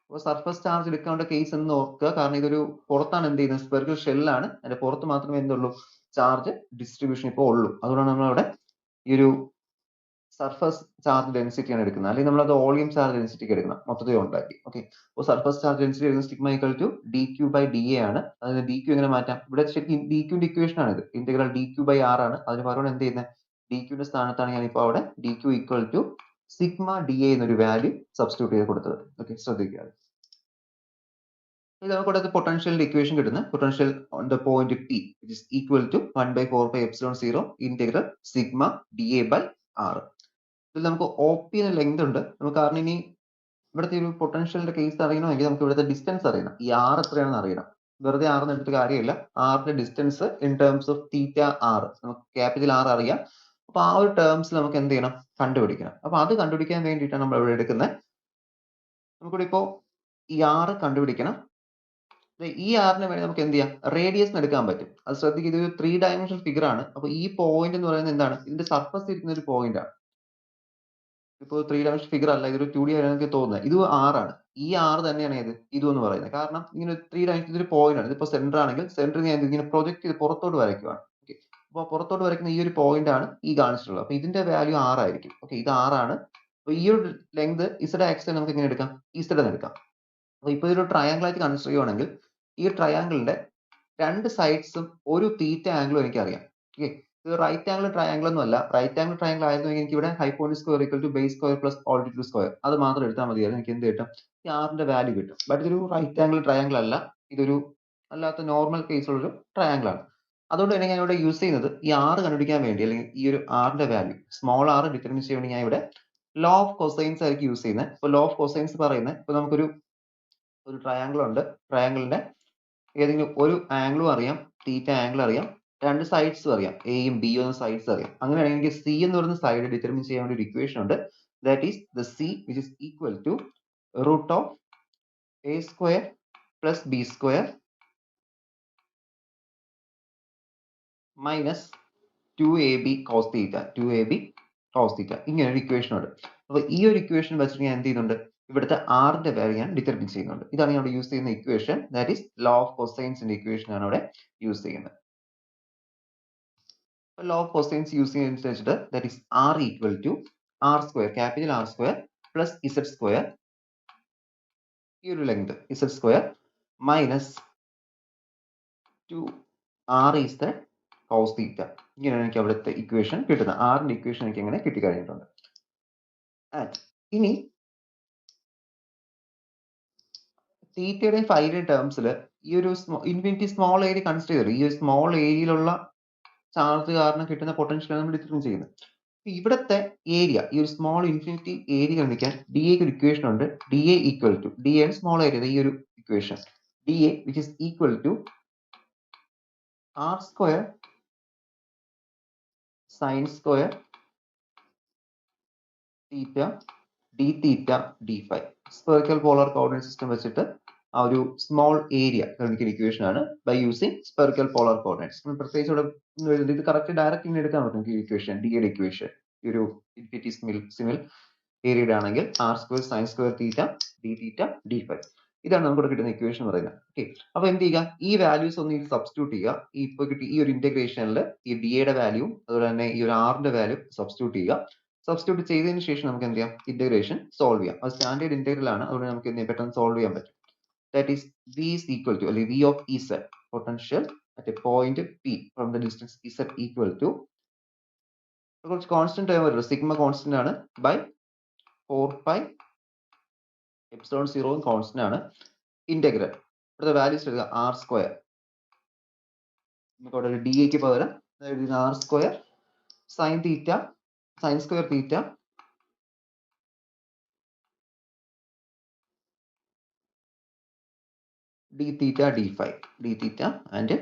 അപ്പോൾ surface charge എടുക്കേണ്ട case എന്ന് നോക്കുക, കാരണം ഇതൊരു പുറത്താണ് എന്ത് ചെയ്യുന്നത്? സ്പെറിക്കൽ ഷെല്ലാണ്, അതിന്റെ പുറത്ത് മാത്രമേ എന്തുള്ളൂ? ചാർജ് ഡിസ്ട്രിബ്യൂഷൻ ഇപ്പോൾ ഉള്ളൂ. അതുകൊണ്ടാണ് നമ്മൾ അവിടെ ഈ ഒരു സർഫസ് ചാർജ് ഡെൻസിറ്റി ആണ് എടുക്കുന്നത്. അല്ലെങ്കിൽ നമ്മൾ അത് വോളിയം ചാർജ് ഡെൻസിറ്റിക്ക് എടുക്കണം, മൊത്തത്തിൽ ഉണ്ടാക്കി. ഓക്കെ, അപ്പോൾ സർഫസ് ചാർജ് ഡെൻസിറ്റി എടുക്കുന്നത് sigma equal to DQ by dA ആണ്. അതായത് DQ എങ്ങനെ മാറ്റാം? ഇവിടെ ശരിക്കും DQന്റെ ഇക്വേഷൻ ആണ് ഇത്, ഇന്റഗ്രൽ DQ by R ആണ്. അതിന് പകരം എന്ത് ചെയ്യുന്നത്? DQന്റെ സ്ഥാനത്താണ് ഞാൻ ഇപ്പോൾ അവിടെ DQ equal to sigma dA എന്നൊരു വാല്യൂ സബ്സ്റ്റിറ്റ്യൂട്ട് ചെയ്ത് കൊടുത്തത്. ഓക്കെ, ശ്രദ്ധിക്കുക. ഇത് നമുക്ക് പൊട്ടൻഷ്യലിന്റെ ഇക്വേഷൻ കിട്ടുന്നത്, potential on the point P which is equal to 1/4 epsilon 0 integral sigma dA by R. ഇതിൽ നമുക്ക് OP എന്ന ലെങ്ത് ഉണ്ട്. നമുക്ക് കാരണം ഇനി ഇവിടുത്തെ ഒരു പൊട്ടൻഷ്യലിന്റെ കേസ് അറിയണമെങ്കിൽ നമുക്ക് ഇവിടുത്തെ ഡിസ്റ്റൻസ് അറിയണം. ഈ R എത്രയാണെന്ന് അറിയണം. വെറുതെ R എന്ന് എടുത്തിട്ട് കാര്യമില്ല. Rന്റെ distance in terms of theta R, നമുക്ക് ക്യാപിറ്റൽ R അറിയാം. അപ്പൊ ആ ഒരു ടേംസിൽ നമുക്ക് എന്ത് ചെയ്യണം? കണ്ടുപിടിക്കണം. അപ്പൊ അത് കണ്ടുപിടിക്കാൻ വേണ്ടിയിട്ടാണ് നമ്മൾ ഇവിടെ എടുക്കുന്നത്. നമുക്കിവിടെ ഇപ്പോ ഈ R കണ്ടുപിടിക്കണം. ഈ ആറിന് വേണ്ടി നമുക്ക് എന്ത് ചെയ്യാം? റേഡിയസ് എടുക്കാൻ പറ്റും. അത് ശ്രദ്ധിക്കുക, ഇത് ഒരു 3 ഡയമെൻഷണൽ ഫിഗർ ആണ്. അപ്പൊ ഈ പോയിന്റ് എന്ന് പറയുന്നത് എന്താണ്? ഇതിന്റെ സർഫസ് ഇരിക്കുന്ന ഒരു പോയിന്റ് ആണ്. ഇപ്പോൾ 3 ഡയമെൻഷണൽ ഫിഗർ അല്ല, ഇതൊരു 2D ആയിട്ട് തോന്നുന്നത്. ഇത് R ആണ്. ഈ R തന്നെയാണ് ഇത് ഇതും എന്ന് പറയുന്നത്. കാരണം ഇങ്ങനെ 3 ഡയമെൻഷൻ ഇതൊരു പോയിന്റ് ആണ്. ഇതിപ്പോ സെന്റർ ആണെങ്കിൽ സെന്ററിൽ ഞാൻ ഇങ്ങനെ പ്രൊജക്ട് ചെയ്ത് പുറത്തോട്ട് വരയ്ക്കുകയാണ്. ഓക്കെ, അപ്പോൾ പുറത്തോട്ട് വരയ്ക്കുന്ന ഈ ഒരു പോയിന്റ് ആണ് ഈ കാണിച്ചിട്ടുള്ളത്. അപ്പോൾ ഇതിന്റെ വാല്യൂ 6 ആയിരിക്കും. ഓക്കെ, ഇത് 6 ആണ്. അപ്പോൾ ഈ ഒരു ലെങ്ത് ഇസഡ് ആക്സിൽ നമുക്ക് എങ്ങനെ എടുക്കാം? ഇസഡ് എന്ന് എടുക്കാം. അപ്പോൾ ഇപ്പോൾ ഒരു ട്രയാങ്കിൾ ആയിട്ട് കൺസിഡർ ചെയ്യുവാണെങ്കിൽ ഈ ട്രയാങ്കിളിന്റെ രണ്ട് സൈഡ്സും ഒരു തീറ്റ ആംഗിളും എനിക്കറിയാം. ഓക്കെ, ഇത് റൈറ്റ് ആംഗിൾ ട്രയാങ്കിൾ ഒന്നും അല്ല. റൈറ്റ് ആംഗിൾ ട്രയാങ്കിൾ ആയിരുന്നെങ്കിൽ എനിക്ക് ഇവിടെ hypotenuse square equal to base square plus altitude square അത് മാത്രം എടുത്താൽ മതിയായിരുന്നു. എനിക്ക് എന്ത് കിട്ടും? ഈ ആറിന്റെ വാല്യൂ കിട്ടും. ബട്ട് ഇതൊരു റൈറ്റ് ആംഗിൾ ട്രയാങ്കിൾ അല്ല, ഇതൊരു അല്ലാത്ത നോർമൽ കേസുള്ളൊരു ട്രയാങ്കിൾ ആണ്. അതുകൊണ്ട് തന്നെ ഞാൻ ഇവിടെ യൂസ് ചെയ്യുന്നത് ഈ ആറ് കണ്ടുപിടിക്കാൻ വേണ്ടി, അല്ലെങ്കിൽ ഈ ഒരു ആറിന്റെ വാല്യൂ സ്മോൾ ആർ ഡിറ്റർമിൻ ചെയ്യാൻ വേണ്ടി ഞാൻ ഇവിടെ ലോ ഓഫ് കൊസൈൻസ് ആയിരിക്കും യൂസ് ചെയ്യുന്നത്. ഇപ്പോൾ ലോ ഓഫ് കൊസൈൻസ് പറയുന്നത്, ഇപ്പോൾ നമുക്കൊരു ട്രയാങ്കിൾ ഉണ്ട്. ട്രയാങ്കിളിന്റെ ഏതെങ്കിലും ഒരു ആംഗിളും അറിയാം, തീറ്റ ആംഗിൾ അറിയാം, രണ്ട് സൈഡ്സും അറിയാം, എയും ബിയും എന്ന സൈഡ്സ് അറിയാം. അങ്ങനെയാണെങ്കിൽ എനിക്ക് സി എന്ന് പറയുന്ന സൈഡ് ഡിറ്റർമിൻ ചെയ്യാൻ വേണ്ടി ഒരു ഇക്വേഷൻ ഉണ്ട്. That is the C which is equal to root of A square plus B square minus 2ab cos theta, 2ab cos theta. ഇങ്ങനെ ഒരു ഇക്വേഷൻ ഉണ്ട്. അപ്പോൾ ഈ ഒരു ഇക്വേഷൻ വെച്ചിട്ട് ഞാൻ എന്ത് ചെയ്യുന്നുണ്ട്? ഇവിടുത്തെ ആറിന്റെ വാല്യൂ ഞാൻ ഡിറ്റർമിൻ ചെയ്യുന്നുണ്ട്. ഇതാണ് ഞാൻ ഇവിടെ യൂസ് ചെയ്യുന്ന equation. That is law of കൊസൈൻസിന്റെ ഇക്വേഷൻ ആണ് ഇവിടെ യൂസ് ചെയ്യുന്നത്. ലോ ഓഫ് കൊസൈൻസ് യൂസ് ചെയ്യുന്നതനുസരിച്ചിട്ട് that is R equal to R square, capital R square plus Z square, ഈ ഒരു length Z square minus 2r is the cos theta. ഇങ്ങനെയാണ് എനിക്ക് അവിടുത്തെ ഇക്വേഷൻ കിട്ടുന്നത്. ആറിന്റെ ഇക്വേഷൻ എനിക്ക് എങ്ങനെ കിട്ടിക്കഴിഞ്ഞിട്ടുണ്ട്. ഇനി തീറ്റയുടെ ഫൈയുടെ ടേംസിൽ ഈ ഒരു ഇൻഫിനിറ്റി സ്മോൾ ഏരിയ കൺസിഡർ ചെയ്തു. ഈ ഒരു സ്മോൾ ഏരിയയിലുള്ള ചാർജ് കാരണം കിട്ടുന്ന പൊട്ടൻഷ്യൽ നമ്മൾ ഡിറ്റർമിൻ ചെയ്യുന്നത്. ഇവിടുത്തെ ഏരിയ, ഈ ഒരു സ്മോൾ ഇൻഫിനിറ്റി ഏരിയ കണ്ടുപിടിക്കാൻ ഡി എക്ക് ഒരു ഇക്വേഷൻ ഉണ്ട്. D A equal to, D A small area, ഈ ഒരു equation D A which is equal to R square sine square theta D theta D phi. Spherical polar coordinate system വെച്ചിട്ട് ആ ഒരു small area കണ്ടുപിടിക്കുന്ന equation ആണ് by using spherical polar coordinates. പ്രത്യേകിച്ച് ഇവിടെ ഇത് കറക്റ്റ് ഡയറക്റ്റ് ഇങ്ങനെ എടുക്കാൻ പറ്റും. ഈ ഇക്വേഷൻ ഡി യുടെ ഇക്വേഷൻ ഈ ഒരു ഇൻഫിനിറ്റി സിമിൽ ഏരിയയുടെ ആണെങ്കിൽ r square sine square theta D theta D phi. ഇതാണ് നമുക്ക് കിട്ടുന്ന ഇക്വേഷൻ പറയുന്നത്. ഓക്കെ, അപ്പൊ എന്ത് ചെയ്യുക? ഈ വാല്യൂസ് ഒന്ന് സബ്സ്റ്റിറ്റ്യൂട്ട് ചെയ്യുക. ഇപ്പൊ കിട്ടി ഈ ഒരു ഇന്റഗ്രേഷനിൽ ഈ ഡി യുടെ വാല്യൂ അതുപോലെ തന്നെ ഈ ഒരു ആറിന്റെ വാല്യൂ സബ്സ്റ്റിറ്റ്യൂട്ട് ചെയ്യുക. സബ്സ്റ്റിറ്റ്യൂട്ട് ചെയ്തതിന് ശേഷം നമുക്ക് എന്ത് ചെയ്യാം? ഇന്റഗ്രേഷൻ സോൾവ് ചെയ്യാം. അത് സ്റ്റാൻഡേർഡ് ഇന്റഗ്രൽ ആണ്, അതുകൊണ്ട് നമുക്ക് എന്ത് ചെയ്യാം? പെട്ടെന്ന് സോൾവ് ചെയ്യാൻ പറ്റും. That is V is equal to, അല്ലെങ്കിൽ V of Z, potential at a point P from the distance Z equal to കുറച്ച് കോൺസ്റ്റന്റ് ടേം വരുന്നത് സിഗ്മ കോൺസ്റ്റന്റ് ആണ് ബൈ 4 pi എപ്സിലോൺ 0 കോൺസ്റ്റന്റ് ആണ്. ഇന്റഗ്രൽ ഇവിടുത്തെ വാല്യൂസ് എടുക്കുക R square, നമുക്ക് അവിടെ D എക്ക് പകരം R square sine theta sine square theta D theta D phi, D theta and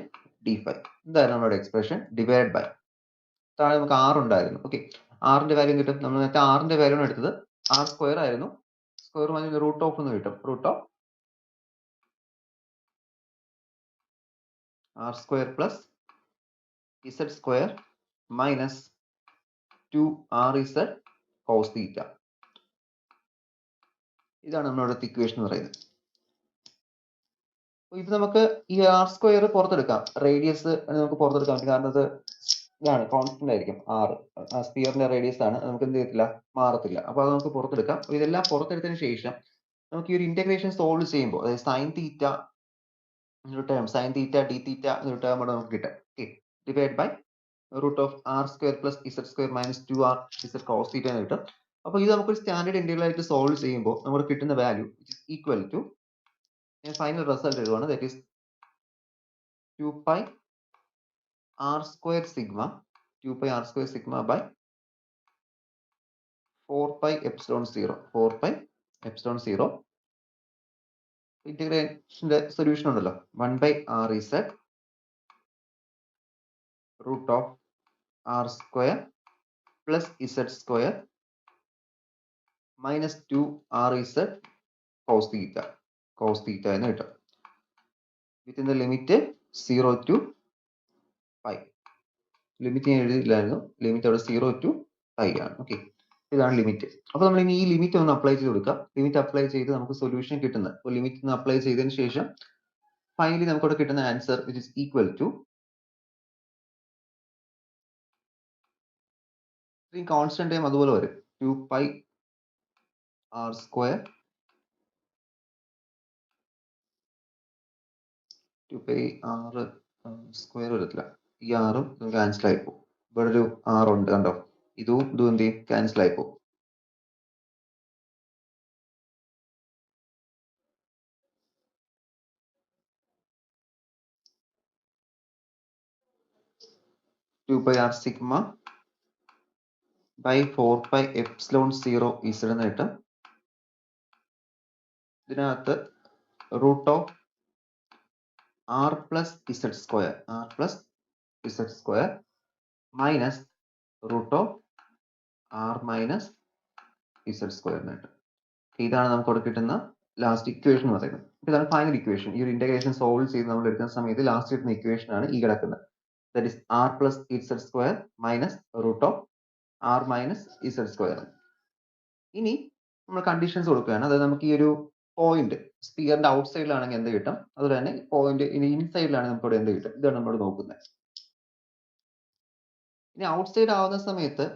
D phi. എന്തായിരുന്നു നമ്മുടെ എക്സ്പ്രഷൻ? ഡിവൈഡ് ബൈ താഴെ നമുക്ക് ആർ ഉണ്ടായിരുന്നു. ഓക്കെ, ആറിന്റെ വാല്യൂ കിട്ടും. നമ്മൾ നേരത്തെ ആറിന്റെ വാല്യൂ ആണ് എടുത്തത്. ആർ സ്ക്വയർ ആയിരുന്നു. സ്ക്വയർ മൈനസ് റൂട്ട് ഓഫ് എന്ന് കിട്ടും. Root of R square plus Z square minus 2r Z cos theta. ഇതാണ് നമ്മുടെ ഇക്വേഷൻ എന്ന് പറയുന്നത്. ഇത് നമുക്ക് ഈ ആർ സ്ക്വയർ പുറത്തെടുക്കാം. റേഡിയസ് നമുക്ക് പുറത്തെടുക്കാൻ പറ്റും. കാരണം അത് ഇതാണ് കോൺസ്റ്റന്റ് ആയിരിക്കും. ആറ് സ്പിയറിന്റെ റേഡിയസ് ആണ്. നമുക്ക് എന്ത് ചെയ്യത്തില്ല? മാറത്തില്ല. അപ്പൊ അത് നമുക്ക് പുറത്തെടുക്കാം. ഇതെല്ലാം പുറത്തെടുത്തതിന് ശേഷം നമുക്ക് ഈ ഒരു ഇന്റഗ്രേഷൻ സോൾവ് ചെയ്യുമ്പോൾ, അതായത് സൈൻ തീറ്റ എന്നൊരു term, sine theta D theta എന്നൊരു ടേം ആണ് നമുക്ക് കിട്ടും. Okay, divide by root of R square plus Z square minus 2r Z cos theta എന്ന് കിട്ടും. അപ്പൊ ഇത് നമുക്ക് സ്റ്റാൻഡേർഡ് ഇന്റഗ്രൽ ആയിട്ട് സോൾവ് ചെയ്യുമ്പോൾ നമുക്ക് കിട്ടുന്ന value equal to, final result എഴുതുവാണ്. That is 2 pi r square sigma, 2 pi r square sigma by 4 pi epsilon 0, 4 pi epsilon 0. ഇന്റഗ്രേഷന്റെ സൊല്യൂഷൻ ഉണ്ടല്ലോ, 1 by r z root of r square plus z square minus 2r z cos theta എന്ന് കിട്ടും. Within the limit 0 to pi. Limit ഞാൻ എഴുതിയില്ലായിരുന്നു. Limit അവിടെ 0 to pi ആണ്. Okay, ഇതാണ് limit. അപ്പൊ നമ്മൾ ഇനി ഈ ലിമിറ്റ് ഒന്ന് അപ്ലൈ ചെയ്ത് കൊടുക്കാം. ലിമിറ്റ് അപ്ലൈ ചെയ്ത് നമുക്ക് സൊല്യൂഷൻ കിട്ടുന്നത്, അപ്പോൾ ലിമിറ്റ് ഒന്ന് അപ്ലൈ ചെയ്തതിന് ശേഷം ഫൈനലി നമുക്ക് ഇവിടെ കിട്ടുന്ന answer which is equal to ഈ കോൺസ്റ്റന്റ് ടൈം അതുപോലെ വരും 2 pi R square 2 pi R square വരത്തില്ല, ഈ ആറും ക്യാൻസൽ ആയി പോകും. ഇവിടെ ഒരു ആറുണ്ട് കണ്ടോ, ഇതും എന്ത് ചെയ്യും, ക്യാൻസൽ ആയി പോകും. Two pi R sigma by 4 pi epsilon 0 Z എന്ന് കിട്ടും. ഇതിനകത്ത് root of R plus Z square minus root of R minus Z square എന്ന് കിട്ടും. ഇതാണ് നമുക്ക് അവിടെ കിട്ടുന്ന ലാസ്റ്റ് ഇക്വേഷൻ എന്ന് പറയുന്നത്. ഇതാണ് ഫൈനൽ ഇക്വേഷൻ. ഈ ഒരു ഇന്റഗ്രേഷൻ സോൾവ് ചെയ്ത് നമ്മൾ എടുക്കുന്ന സമയത്ത് ലാസ്റ്റ് കിട്ടുന്ന ഇക്വേഷൻ ആണ് ഈ കിടക്കുന്നത്. That is R plus Z square minus root of R minus Z square. ഇനി നമ്മൾ കണ്ടീഷൻസ് കൊടുക്കുകയാണ്. അതായത് നമുക്ക് ഈ ഒരു പോയിന്റ് സ്പിയറിന്റെ ഔട്ട് സൈഡിലാണെങ്കിൽ എന്ത് കിട്ടും, അതുപോലെ തന്നെ പോയിന്റ് ഇനി ഇൻസൈഡിലാണെങ്കിൽ നമുക്ക് ഇവിടെ എന്ത് കിട്ടും, ഇതാണ് നമ്മൾ നോക്കുന്നത്. ഇനി ഔട്ട് സൈഡ് ആവുന്ന സമയത്ത്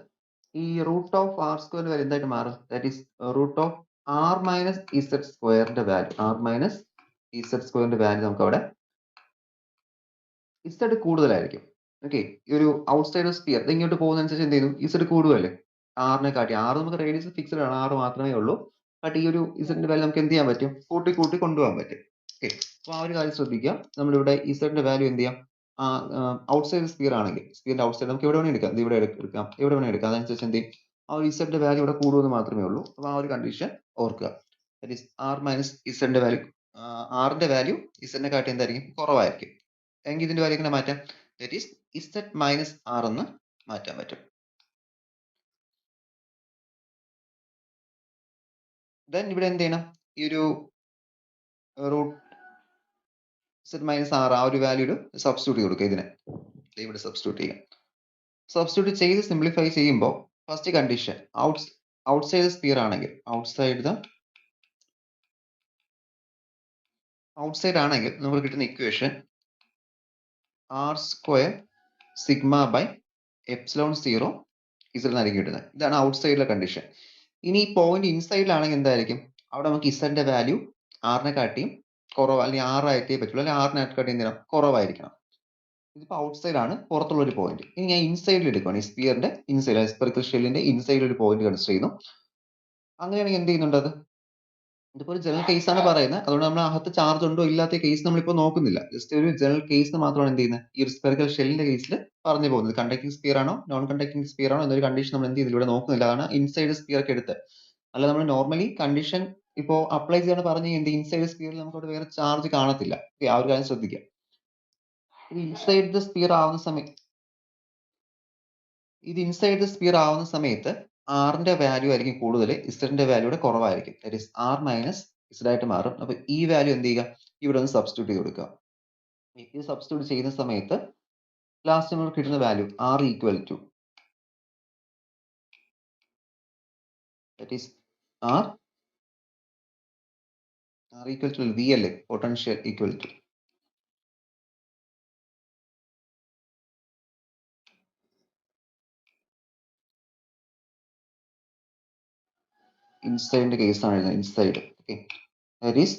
ഈ root of R square value എന്തായിട്ട് മാറും, that is root of R minus Z സ്ക്വയറിന്റെ വാല്യൂ, നമുക്ക് അവിടെ ഇസഡ് കൂടുതലായിരിക്കും. ഓക്കെ, ഈ ഒരു ഔട്ട് സൈഡ് സ്പിയർ ഇങ്ങോട്ട് പോകുന്നതനുസരിച്ച് എന്ത് ചെയ്തു, ഇസഡ് കൂടുമല്ലേ ആറിനെ കാട്ടി. ആറ് നമുക്ക് റേഡിയസ് ഫിക്സ്ഡ് ആണ്, 6 മാത്രമേ ഉള്ളൂ. ബട്ട് ഈ ഒരു ഇസഡിന്റെ വാല്യൂ നമുക്ക് എന്ത് ചെയ്യാൻ പറ്റും, കൂട്ടി കൊണ്ടുപോകാൻ പറ്റും. ഓക്കെ, അപ്പൊ ആ ഒരു കാര്യം ശ്രദ്ധിക്കുക. നമ്മളിവിടെ ഇസഡിന്റെ വാല്യൂ എന്ത് ചെയ്യാം, ഔട്ട് സൈഡ് സ്പിയർ ആണെങ്കിൽ സ്പിയറിന്റെ ഔട്ട് സൈഡ് നമുക്ക് എവിടെ വേണമെങ്കിൽ എടുക്കാം, ഇവിടെ എടുക്കാം, എവിടെ വേണമെങ്കിൽ എടുക്കാം. അതനുസരിച്ച് എന്ത് ചെയ്യും, ആ ഒരു ഇസഡിന്റെ വാല്യൂ ഇവിടെ കൂടുമെന്ന് മാത്രമേ ഉള്ളൂ. അപ്പൊ ആ ഒരു കണ്ടീഷൻ ഓർക്കുക. ദാറ്റ് ഈസ് ആർ മൈനസ് ഇസഡിന്റെ വാല്യൂ, ആറിന്റെ വാല്യൂ ഇസഡിനെ കാട്ടി എന്തായിരിക്കും, കുറവായിരിക്കും. എങ്കിൽ ഇതിന്റെ വാല്യൂ എങ്ങനെ മാറ്റാം, that is Z minus r എന്ന് മാറ്റാൻ പറ്റും. ദെൻ ഇവിടെ എന്ത് ചെയ്യണം, ഈ ഒരു റൂട്ട് ഇസഡ് മൈനസ് ആർ ആ ഒരു വാല്യൂ സബ്സ്റ്റിറ്റ്യൂട്ട് കൊടുക്കുക. ഇതിനെ ഇവിടെ സബ്സ്റ്റിറ്റ്യൂട്ട് ചെയ്യാം. സബ്സ്റ്റിറ്റ്യൂട്ട് ചെയ്ത് സിംപ്ലിഫൈ ചെയ്യുമ്പോൾ ഫസ്റ്റ് കണ്ടീഷൻ ഔട്ട്സൈഡ് സ്പിയർ ആണെങ്കിൽ ഔട്ട്സൈഡ് ആണെങ്കിൽ നമുക്ക് കിട്ടുന്ന equation R square sigma by epsilon 0 Z എന്നായിരിക്കും കിട്ടുന്നത്. ഇതാണ് ഔട്ട്സൈഡിലെ കണ്ടീഷൻ. ഇനി ഈ പോയിന്റ് ഇൻസൈഡിലാണെങ്കിൽ എന്തായിരിക്കും, അവിടെ നമുക്ക് ഇസഡിന്റെ വാല്യൂ ആറിനെ കാട്ടിയും കുറവ്, അല്ലെങ്കിൽ 6 ആയിട്ടേ പറ്റുള്ളൂ, അല്ലെങ്കിൽ 6നെ കാട്ടി എന്തിനാ കുറവായിരിക്കണം. ഇതിപ്പോ ഔട്ട്സൈഡ് ആണ്, പുറത്തുള്ള ഒരു പോയിന്റ്. ഇനി ഞാൻ ഇൻസൈഡിൽ എടുക്കുകയാണ്, ഈ സ്പിയറിന്റെ ഇൻസൈഡ്, സ്പെറിക്കൽ ഷെല്ലിന്റെ ഇൻസൈഡിൽ ഒരു പോയിന്റ് കൺസിഡർ ചെയ്യുന്നു. അങ്ങനെയാണെങ്കിൽ എന്ത് ചെയ്യുന്നുണ്ട്, അത് ഇതിപ്പോ ഒരു ജനറൽ കേസ് ആണ് പറയുന്നത്. അതുകൊണ്ട് നമ്മൾ അകത്ത് ചാർജ് ഉണ്ടോ ഇല്ലാത്ത കേസ് നമ്മളിപ്പോൾ നോക്കുന്നില്ല. ജസ്റ്റ് ഒരു ജനറൽ കേസ് മാത്രമാണ് എന്ത് ചെയ്യുന്നത്, ഈ ഒരു സ്പെറിക്കൽ ഷെല്ലിന്റെ കേസിൽ പറഞ്ഞു പോകുന്നത്. കണ്ടക്ടിങ് സ്പിയർ ആണോ നോൺ കണ്ടക്ടിങ് സ്പിയർ ആണോ എന്നൊരു കണ്ടീഷൻ നമ്മൾ എന്ത് ചെയ്യുന്നില്ല, ഇവിടെ നോക്കുന്നില്ല. അതാണ് ഇൻസൈഡ് സ്പിയർ ഒക്കെ എടുത്ത്. അല്ല നമ്മൾ നോർമലി കണ്ടീഷൻ ഇപ്പോ അപ്ലൈ ചെയ്യാൻ പറഞ്ഞു കഴിഞ്ഞാൽ ഇൻസൈഡ് സ്പിയറിൽ നമുക്ക് അവിടെ വേറെ ചാർജ് കാണത്തില്ല. ആ ഒരു കാര്യം ശ്രദ്ധിക്കുക. ഇൻസൈഡ് ദ സ്പിയർ ആവുന്ന സമയത്ത് ആറിന്റെ വാല്യൂ ആയിരിക്കും കൂടുതൽ, ഇസഡിന്റെ വാല്യൂടെ കുറവായിരിക്കും. That is R minus Z ആയിട്ട് മാറും. അപ്പൊ ഈ വാല്യൂ എന്ത് ചെയ്യുക, ഇവിടെ ഒന്ന് സബ്സ്റ്റിറ്റ്യൂട്ട് ചെയ്ത് കൊടുക്കുക. ഇത് സബ്സ്റ്റിറ്റ്യൂട്ട് ചെയ്യുന്ന സമയത്ത് ലാസ്റ്റ് നമുക്ക് കിട്ടുന്ന value R equal to that is R equal to V അല്ലേ, പൊട്ടൻഷ്യൽ ഈക്വൽ ടു ഇൻസൈഡിന്റെ കേസാണ് എഴുതുന്നത്. Inside, okay, that is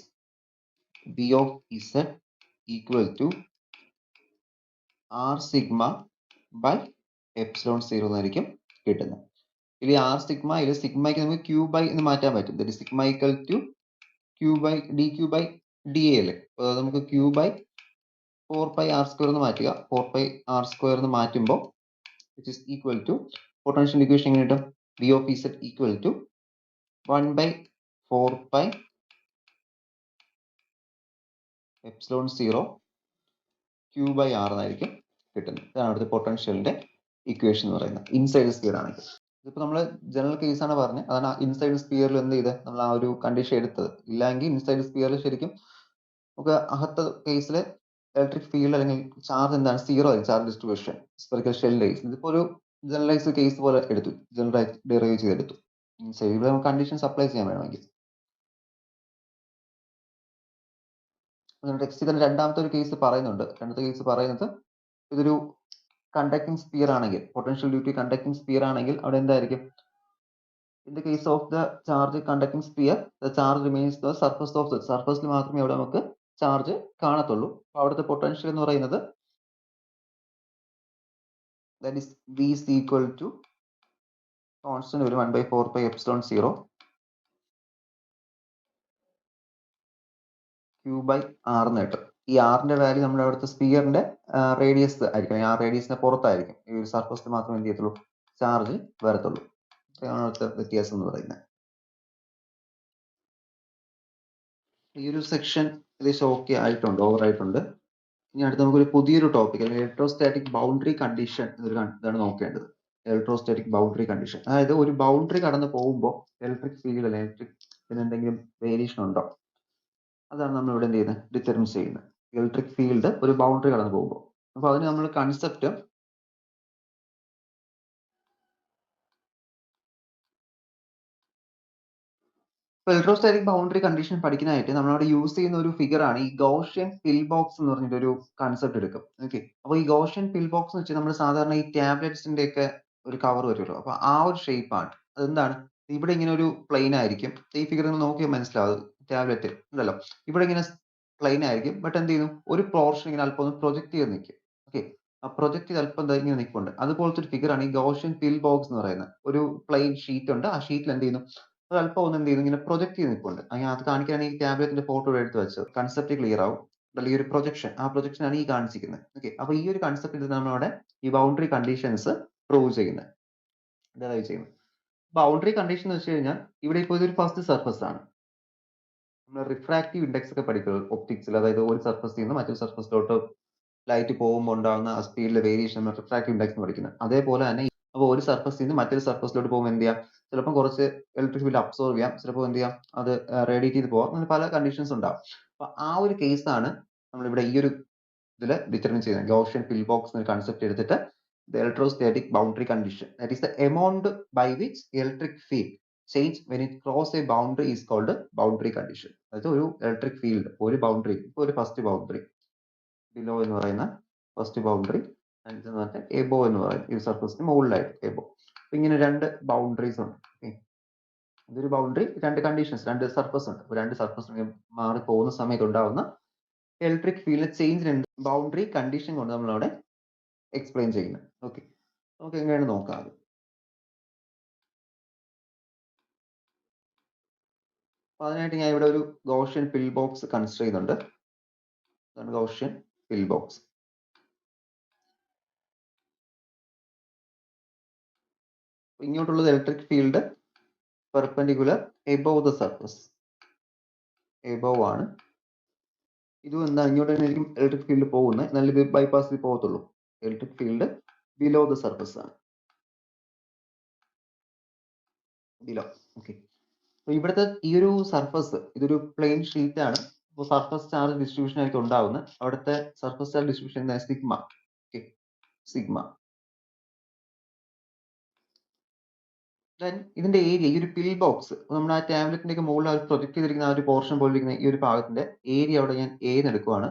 B of Z equal to R sigma by epsilon 0 എന്നായിരിക്കും കിട്ടുന്നത്. ഇതിൽ ആർ സിഗ്മ, ഇതിൽ സിഗ്മയ്ക്ക് നമുക്ക് ക്യൂ ബൈ എന്ന് മാറ്റാൻ പറ്റും. That is sigma equal to Q by D Q by D A അല്ലേ. അപ്പോൾ നമുക്ക് Q by 4 pi R square എന്ന് മാറ്റുക. 4 പൈ ആർ സ്ക്വയർ എന്ന് മാറ്റുമ്പോൾ which is equal to potential equation എങ്ങനെ കിട്ടും, B of Z equal to 1 by 4 pi epsilon 0 Q by R എന്നായിരിക്കും കിട്ടുന്നത്. ഇതാണ് അവിടുത്തെ പൊട്ടൻഷ്യലിന്റെ ഇക്വേഷൻ എന്ന് പറയുന്നത്, ഇൻസൈഡ് സ്പിയർ ആണെങ്കിൽ. ഇതിപ്പോ നമ്മൾ ജനറൽ കേസ് ആണ് പറഞ്ഞത്. അതാണ് ഇൻസൈഡ് സ്പിയറിൽ എന്ത് ചെയ്ത് നമ്മൾ ആ ഒരു കണ്ടീഷൻ എടുത്തത്. ഇല്ലെങ്കിൽ ഇൻസൈഡ് സ്പിയറിൽ ശരിക്കും നമുക്ക് അകത്ത കേസിൽ ഇലക്ട്രിക് ഫീൽഡ് അല്ലെങ്കിൽ ചാർജ് എന്താണ്, 0 ആയിരിക്കും ചാർജ് ഡിസ്ട്രിബ്യൂഷൻ സ്പെറിക്കൽ ഷെല്ലിന്റെ കേസ്. ഇതിപ്പോ ഒരു ജനറലൈസ്ഡ് കേസ് പോലെ എടുത്തു, ജനറൽ ഡെറൈവ് ചെയ്തെടുത്തു. ഇൻസൈഡ് ഇവിടെ നമുക്ക് കണ്ടീഷൻസ് അപ്ലൈ ചെയ്യാൻ വേണമെങ്കിൽ. ടെക്സ്റ്റ് തന്നെ രണ്ടാമത്തെ ഒരു കേസ് പറയുന്നുണ്ട്. രണ്ടാമത്തെ കേസ് പറയുന്നത് ഇതൊരു കണ്ടക്ടിങ് സ്പിയർ ആണെങ്കിൽ, potential due to conducting sphere ആണെങ്കിൽ അവിടെ എന്തായിരിക്കും? In the case of the charge conducting sphere, the charge remains the surface of the സർഫസിൽ മാത്രമേ അവിടെ നമുക്ക് ചാർജ് കാണത്തുള്ളൂ. അവിടുത്തെ പൊട്ടൻഷ്യൽ എന്ന് പറയുന്നത് that is V is equal to constant ഒരു 1/4 pi epsilon 0 Q by R എന്ന് കിട്ടും. ഈ ആറിന്റെ വാല്യൂ നമ്മുടെ അവിടുത്തെ സ്പിയറിന്റെ റേഡിയസ് ആയിരിക്കും. ആ റേഡിയസിന്റെ പുറത്തായിരിക്കും. ഈ ഒരു സർഫസിൽ മാത്രമേ എന്ത് ചെയ്യത്തുള്ളൂ? ചാർജ് വരത്തുള്ളൂ. ഇതാണ് അവിടുത്തെ വ്യത്യാസം എന്ന് പറയുന്നത്. ഈ ഒരു സെക്ഷൻ ഏകദേശം ഓക്കെ ആയിട്ടുണ്ട്, ഓവർ ആയിട്ടുണ്ട്. ഇനി അടുത്ത് നമുക്കൊരു പുതിയൊരു ടോപ്പിക്, ഇലക്ട്രോസ്റ്റാറ്റിക് ബൗണ്ടറി കണ്ടീഷൻ ഇതാണ് നോക്കേണ്ടത്. ഇലക്ട്രോസ്റ്റാറ്റിക് ബൗണ്ടറി കണ്ടീഷൻ, അതായത് ഒരു ബൗണ്ടറി കടന്ന് പോകുമ്പോൾ ഇലക്ട്രിക് ഫീൽഡ് ഇലക്ട്രിക് എന്തെങ്കിലും വേരിയേഷൻ ഉണ്ടോ, അതാണ് നമ്മൾ ഇവിടെ എന്ത് ചെയ്യുന്നത്? ഡിറ്റർമിൻ ചെയ്യുന്നത്. ഇലക്ട്രിക് ഫീൽഡ് ഒരു ബൗണ്ടറി കടന്ന് പോകുമ്പോൾ. അപ്പൊ അതിന് നമ്മൾ കൺസെപ്റ്റ് ഇലക്ട്രോസ്റ്റാറ്റിക് ബൗണ്ടറി കണ്ടീഷൻ പഠിക്കാനായിട്ട് നമ്മളവിടെ യൂസ് ചെയ്യുന്ന ഒരു ഫിഗർ ആണ് ഈ ഗൗഷ്യൻ പിൽ ബോക്സ് എന്ന് പറഞ്ഞിട്ട് ഒരു കൺസെപ്റ്റ് എടുക്കും. ഓക്കെ, അപ്പോൾ ഈ ഗൗഷ്യൻ പിൽ ബോക്സ് എന്ന് വെച്ചാൽ നമ്മൾ സാധാരണ ഈ ടാബ്ലറ്റ്സിന്റെ ഒക്കെ ഒരു കവർ വരുമല്ലോ, അപ്പൊ ആ ഒരു ഷേപ്പ് ആണ്. അതെന്താണ്? ഇവിടെ ഇങ്ങനെ ഒരു പ്ലെയിൻ ആയിരിക്കും. ഈ ഫിഗർ നോക്കിയാൽ മനസ്സിലാവും. ടാബ്ലറ്റ് ഉണ്ടല്ലോ, ഇവിടെ ഇങ്ങനെ പ്ലെയിൻ ആയിരിക്കും. ബട്ട് എന്ത് ചെയ്യുന്നു? ഒരു പോർഷൻ ഇങ്ങനെ അല്പം ഒന്ന് പ്രൊജക്ട് ചെയ്ത് നിൽക്കും. ഓക്കെ, ആ പ്രൊജക്ട് ചെയ്ത് അല്പം ഇങ്ങനെ നിൽക്കുന്നുണ്ട്. അതുപോലത്തെ ഒരു ഫിഗർ ആണ് ഈ ഗൗഷ്യൻ പിൽ ബോക്സ് എന്ന് പറയുന്നത്. ഒരു പ്ലെയിൻ ഷീറ്റ് ഉണ്ട്, ആ ഷീറ്റിൽ എന്ത് ചെയ്യുന്നു? അത് അല്പം ഒന്ന് എന്ത് ചെയ്യുന്നു? ഇങ്ങനെ പ്രൊജക്ട് ചെയ്ത് നിൽപ്പുണ്ട്. അത് കാണിക്കാൻ ഈ ടാബ്ലറ്റിന്റെ ഫോട്ടോ എടുത്ത് വെച്ചത്. കൺസെപ്റ്റ് ക്ലിയർ ആവും. ഈ ഒരു പ്രൊജക്ഷൻ, ആ പ്രൊജക്ഷൻ ആണ് ഈ കാണിച്ചിരിക്കുന്നത്. ഓക്കെ, അപ്പൊ ഈ ഒരു കൺസെപ്റ്റ് നമ്മളവിടെ ഈ ബൗണ്ടറി കണ്ടീഷൻസ് പ്രൂവ് ചെയ്യുന്നത്. ഇതായി ചെയ്യുന്നത്. ബൗണ്ടറി കണ്ടീഷൻ എന്ന് വെച്ച് കഴിഞ്ഞാൽ ഇവിടെ ഇപ്പോൾ ഇതൊരു ഫസ്റ്റ് സർഫസ് ആണ്. നമ്മൾ റിഫ്രാക്റ്റീവ് ഇൻഡെക്സ് ഒക്കെ പഠിക്കുന്നത് ഒപ്റ്റിക്സിൽ, അതായത് ഒരു സർഫസിൽ നിന്ന് മറ്റൊരു സർഫസിലോട്ട് ലൈറ്റ് പോകുമ്പോൾ ഉണ്ടാകുന്ന ആ സ്പീഡിലെ വേരിയേഷൻ നമ്മൾ റിഫ്രാക്റ്റീവ് ഇൻഡെക്സ് എന്ന് പഠിക്കുന്നത്. അതേപോലെ തന്നെ അപ്പോൾ ഒരു സർഫസിൽ നിന്ന് മറ്റൊരു സർഫസിലോട്ട് പോകുമ്പോൾ എന്ത് ചെയ്യാം? ചിലപ്പോൾ കുറച്ച് ഇലക്ട്രിക് ഫീൽഡ് അബ്സോർവ് ചെയ്യാം, ചിലപ്പോൾ എന്ത് ചെയ്യാം? അത് റേഡിയേറ്റ് ചെയ്ത് പോകാം. അങ്ങനെ പല കണ്ടീഷൻസ് ഉണ്ടാവും. അപ്പൊ ആ ഒരു കേസാണ് നമ്മളിവിടെ ഈ ഒരു ഇതിൽ ഡിറ്റർമിൻ ചെയ്യുന്നത്. ഗൗഷ്യൻ പിൽ ബോക്സ് എന്ന കൺസെപ്റ്റ് എടുത്തിട്ട് the electrostatic boundary condition, that is the amount by which electric field change when it cross a boundary is called boundary condition. അതായത് ഒരു ഇലക്ട്രിക് ഫീൽഡ് ഒരു ബൗണ്ടറി, ഇപ്പോൾ ഒരു ഫസ്റ്റ് ബൗണ്ടറി ബിലോ എന്ന് പറയുന്ന first boundary, above എന്ന് പറയുന്നത് ഈ സർഫസിന് മുകളിലായിട്ട് എബോ. ഇങ്ങനെ രണ്ട് ബൗണ്ടറീസ് ഉണ്ട്. ഇതൊരു ബൗണ്ടറി, രണ്ട് കണ്ടീഷൻസ്, രണ്ട് സർഫസ് ഉണ്ട്. രണ്ട് സർഫസ് മാറി പോകുന്ന സമയത്ത് ഉണ്ടാവുന്ന electric field change boundary condition കൊണ്ട് നമ്മളവിടെ എക്സ്പ്ലെയിൻ ചെയ്യുന്നത്. ഓക്കെ, നമുക്ക് എങ്ങനെയാണ് നോക്കാം. അപ്പൊ അതിനായിട്ട് ഞാൻ ഇവിടെ ഒരു ഗൗഷ്യൻ പിൽ ബോക്സ് കൺസിഡർ ചെയ്യുന്നുണ്ട്. Gaussian pill box. ഇങ്ങോട്ടുള്ളത് electric field perpendicular above the surface, above ആണ്. ഇതും എന്താ? ഇങ്ങോട്ട് തന്നെ ആയിരിക്കും ഇലക്ട്രിക് ഫീൽഡ് പോകുന്നത്, എന്നാൽ ഇത് ബൈപ്പാസ് ചെയ്ത് പോകത്തുള്ളൂ. Electric field below the surface ആണ്, ബിലോ. ഓക്കെ, അപ്പൊ ഇവിടുത്തെ ഈ ഒരു സർഫസ് ഇതൊരു പ്ലെയിൻ ഷീറ്റ് ആണ്. അപ്പോൾ സർഫസ് ചാർജ് ഡിസ്ട്രിബ്യൂഷൻ ആയിട്ട് ഉണ്ടാവുന്നത് അവിടുത്തെ സർഫസ് ചാർജ് ഡിസ്ട്രിബ്യൂഷൻ എന്താ? സിഗ്മ. Okay, sigma. ഇതിന്റെ ഏരിയ, ഈ ഒരു പിൽ ബോക്സ് നമ്മൾ ആ ടാബ്ലറ്റിന്റെ ഒക്കെ മുകളിൽ പ്രൊജക്ട് ചെയ്തിരിക്കുന്ന ആ ഒരു പോർഷൻ പോലെ ഇരിക്കുന്ന ഈ ഒരു ഭാഗത്തിന്റെ ഏരിയ അവിടെ ഞാൻ A എന്ന് എടുക്കുവാണ്.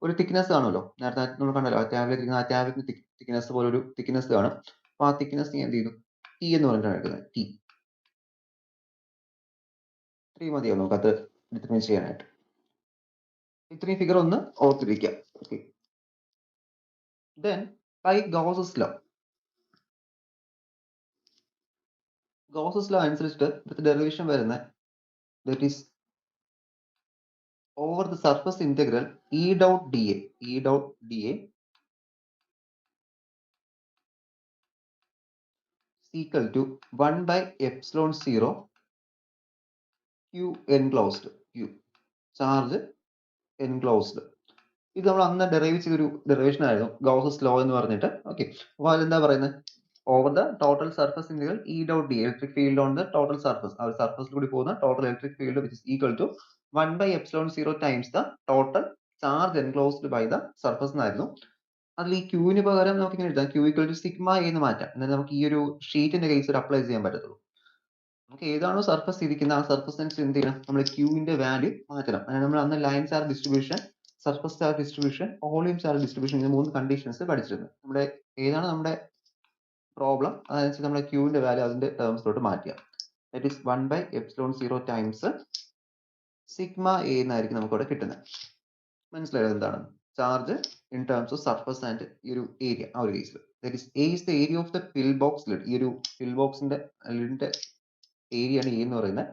ഒരു തിക്നെസ് കാണുമല്ലോ, നേരത്തെ നമ്മൾ കണ്ടല്ലോ ആ ടാബ്ലറ്റ് ഇരിക്കുന്ന ആ ടാബ്ലറ്റിന്റെ തിക്നെസ് പോലെ ഒരു തിക്നെസ് കാണും. അപ്പൊ ആ തിക്നെസ് ഞാൻ എന്ത് ചെയ്തു? T എന്ന് പറഞ്ഞിട്ടാണ് എടുക്കുന്നത്. T മതിയോ നമുക്കത് ഡിറ്റർമിൻ ചെയ്യാനായിട്ട്? ഇത്രയും ഫിഗർ ഒന്ന് ഓർത്തിരിക്കാം. Okay, then by Gauss's law, Gauss's law അനുസരിച്ചിട്ട് ഇവിടുത്തെ ഡെറിവേഷൻ വരുന്നത് that is over the surface integral E dot dA, E dot dA is equal to 1 by epsilon 0 Q enclosed, Q charge enclosed. ഇത് നമ്മൾ അന്ന് derive ചെയ്തൊരു derivation ആയിരുന്നു, Gauss's law എന്ന് പറഞ്ഞിട്ട്. ഓക്കെ, അപ്പോൾ അതിലെന്താ പറയുന്നത്? Over the total surface integral E dot dA, electric field on the total surface, ആ ഒരു സർഫസിൽ കൂടി പോകുന്ന total electric field which is equal to 1 by epsilon 0 times the total charge enclosed by the surface എന്നായിരുന്നു. അതിൽ ഈ ക്യൂവിന് പകരം നമുക്ക് ഇങ്ങനെ എഴുതാം, Q equal to sigma A എന്ന് മാറ്റാം. എന്നാൽ നമുക്ക് ഈ ഒരു ഷീറ്റിന്റെ കേസിൽ അപ്ലൈ ചെയ്യാൻ പറ്റത്തുള്ളൂ. നമുക്ക് ഏതാണോ സർഫസ് ഇരിക്കുന്നത് ആ സർഫസിനനുസരിച്ച് എന്ത് ചെയ്യണം? നമ്മൾ ക്യൂവിന്റെ വാല്യൂ മാറ്റണം. അങ്ങനെ നമ്മൾ അന്ന് line charge distribution, surface charge distribution, volume charge distribution, ഇങ്ങനെ 3 കണ്ടീഷൻസ് പഠിച്ചിരുന്നു. നമ്മുടെ ഏതാണ് നമ്മുടെ പ്രോബ്ലം അതനുസരിച്ച് നമ്മുടെ ക്യൂവിന്റെ വാല്യൂ അതിന്റെ ടേംസിലോട്ട് മാറ്റുക. That is 1/ε0 times sigma A എന്നായിരിക്കും നമുക്ക് ഇവിടെ കിട്ടുന്നത്. മനസ്സിലായത് എന്താണ്? Charge in terms of surface and ഈ ഒരു ഏരിയ, ആ ഒരു കേസിൽ that is a is the area of the pill box lid. ഈ ഒരു പിൽ ബോക്സിന്റെ ലിഡിന്റെ ഏരിയ ആണ് എ എന്ന് പറയുന്നത്.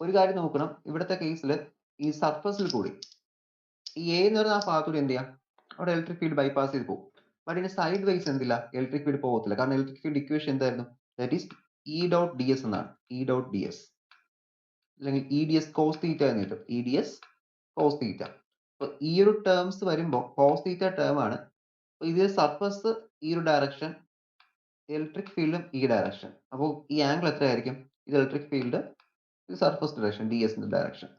ഒരു കാര്യം നോക്കണം, ഇവിടുത്തെ കേസിൽ ഈ സർഫസിൽ കൂടി ഈ എ എന്ന് പറയുന്ന ആ ഭാഗത്തൂടെ എന്ത് ചെയ്യാം, അവിടെ ഇലക്ട്രിക് ഫീൽഡ് ബൈപ്പാസ് ചെയ്ത് പോകും. ബട്ട് ഇതിന് സൈഡ് വൈസ് എന്തില്ല, ഇലക്ട്രിക് ഫീൽഡ് പോകത്തില്ല. കാരണം ഇലക്ട്രിക് ഫീൽഡ് ഇക്വേഷൻ എന്തായിരുന്നു? That is E dot D S എന്നാണ്. ഇ ഡോട്ട് ഡി എസ് അല്ലെങ്കിൽ E D S cos theta എന്ന് കിട്ടും. E D S cos theta. അപ്പൊ ഈ ഒരു ടേംസ് വരുമ്പോൾ കോസ് തീറ്റ ടേം ആണ്. ഇതിൽ സർഫസ് ഈ ഒരു ഡയറക്ഷൻ, ഇലക്ട്രിക് ഫീൽഡും ഈ ഡയറക്ഷൻ. അപ്പോൾ ഈ ആംഗിൾ എത്രയായിരിക്കും? ഇത് ഇലക്ട്രിക് ഫീൽഡ്, ഇത് സർഫസ് ഡയറക്ഷൻ, ഡി എസിന്റെ ഡയറക്ഷൻ.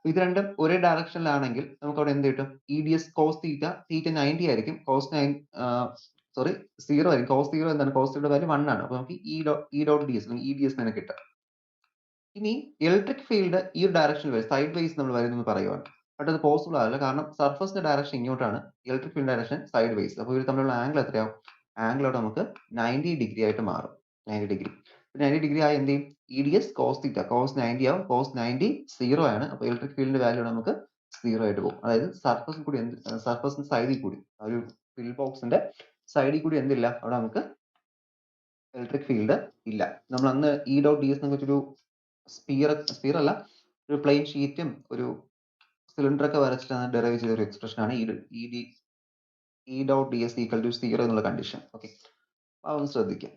ഇത് രണ്ടും ഒരേ ഡയറക്ഷനിലാണെങ്കിൽ നമുക്ക് അവിടെ എന്ത് കിട്ടും? E D S cos theta, theta 90 ആയിരിക്കും, കോസ് 0 ആയിരിക്കും. കോസ് 0 എന്താണ്? കോസ് 0 വാല്യൂ 1 ആണ്. അപ്പൊ നമുക്ക് ഇ ഡോട്ട് ഡി എസ് അല്ലെങ്കിൽ ഇ ഡി എസ് തന്നെ കിട്ടും. ഇനി ഇലക്ട്രിക് ഫീൽഡ് ഈ ഒരു ഡയറക്ഷനിൽ വരും, സൈഡ് വൈസ് നമ്മൾ വരുന്നത് പറയുവാണ്. ബട്ട് അത് പോസിബിൾ ആവില്ല, കാരണം സർഫസിന്റെ ഡയറക്ഷൻ ഇങ്ങോട്ടാണ്, electric field direction side vice. അപ്പോൾ ഇവർ തമ്മിലുള്ള ആംഗിൾ എത്രയാവും? ആംഗിൾ അവിടെ നമുക്ക് 90 ഡിഗ്രി ആയിട്ട് മാറും. 90 ഡിഗ്രി. 90 ഡിഗ്രി ആയി എന്ത് ചെയ്യും? E D S cos theta, cos 90 ആവും. കോസ് 90 0 ആണ്. അപ്പോൾ ഇലക്ട്രിക് ഫീൽഡിന്റെ വാല്യൂ നമുക്ക് 0 ആയിട്ട് പോകും. അതായത് സർഫസിൽ കൂടി സർഫസിന്റെ സൈഡിൽ കൂടി, ആ ഒരു ഫിൽ ബോക്സിന്റെ സൈഡിൽ കൂടി എന്തില്ല, അവിടെ നമുക്ക് ഇലക്ട്രിക് ഫീൽഡ് ഇല്ല. നമ്മൾ അന്ന് ഇ ഡോട്ട് ഡി എസ് എന്ന് വെച്ചൊരു സ്പിയർ അല്ല, ഒരു പ്ലെയിൻ ഷീറ്റും ഒരു സിലിണ്ടർ ഒക്കെ വരച്ചിട്ടാണ് ഡെറൈവ് ചെയ്ത ഒരു എക്സ്പ്രഷൻ ആണ് E dot D S equal to 0 എന്നുള്ള കണ്ടീഷൻ. ഓക്കെ, അതൊന്ന് ശ്രദ്ധിക്കാം.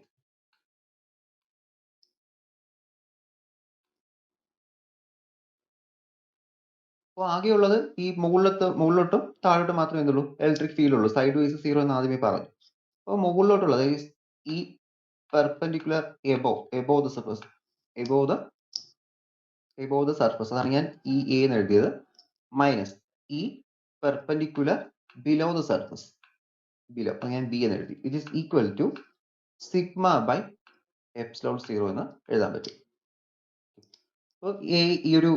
അപ്പോൾ ആകെയുള്ളത് ഈ മുകളിലോട്ടും താഴോട്ടും മാത്രമേ എന്തുള്ളൂ, ഇലക്ട്രിക് ഫീൽഡ് ഉള്ളൂ. സൈഡ് വൈസ് 0 എന്ന് ആദ്യമേ പറഞ്ഞു. അപ്പോൾ മുകളിലോട്ടുള്ളത് ഈ perpendicular above the surface, above the surface, അതാണ് ഞാൻ ഈ എ എന്ന് എഴുതിയത്, മൈനസ് ഈ perpendicular below the surface, below, ഞാൻ ബി എന്ന് എഴുതി. It is equal to sigma by epsilon 0 എന്ന് എഴുതാൻ പറ്റും. അപ്പോൾ ഈ ഒരു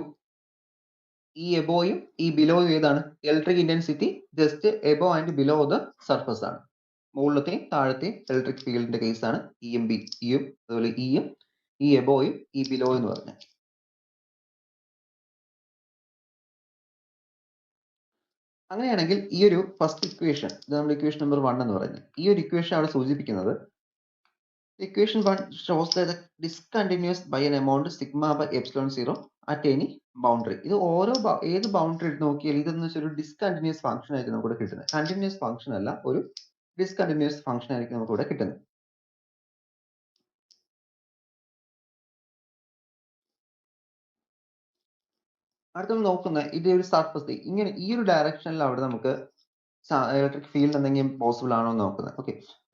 ഈ എബോയും ഈ ബിലോയും ഏതാണ്? Electric intensity just above and below the surface ആണ്. മുകളിലത്തെയും താഴത്തെയും ഇലക്ട്രിക് ഫീൽഡിന്റെ കേസാണ് ഇയും ഇയും, അതുപോലെ ഇയും ഈ എബോയും ഈ ബിലോയും എന്ന് പറഞ്ഞാൽ. അങ്ങനെയാണെങ്കിൽ ഈ ഒരു ഫസ്റ്റ് ഇക്വേഷൻ, ഇത് നമ്മൾ ഇക്വേഷൻ നമ്പർ 1 എന്ന് പറയുന്നത്, ഈ ഒരു ഇക്വേഷൻ അവിടെ സൂചിപ്പിക്കുന്നത് equation 1 shows the discontinuous by an amount sigma by epsilon 0 at any boundary. ഇത് ഓരോ ഏത് ബൗണ്ടറി എടുത്ത് നോക്കിയാൽ ഇതെന്ന് വെച്ചാൽ ഒരു ഡിസ്കണ്ടിന്യൂസ് ഫംഗ്ഷൻ ആയിരിക്കും നമുക്ക് ഇവിടെ കിട്ടുന്നത്. കണ്ടിന്യൂസ് ഫംഗ്ഷൻ അല്ല, ഒരു ഡിസ്കണ്ടിന്യൂസ് ഫംഗ്ഷൻ ആയിരിക്കും നമുക്ക് ഇവിടെ കിട്ടുന്നത്. അടുത്ത നോക്കുന്ന ഇത് ഒരു സർഫസ്, ഇങ്ങനെ ഈ ഒരു ഡയറക്ഷനിൽ അവിടെ നമുക്ക് ഇലക്ട്രിക് ഫീൽഡ് എന്തെങ്കിലും പോസിബിൾ ആണോ എന്ന് നോക്കുന്നത്. ഓക്കെ,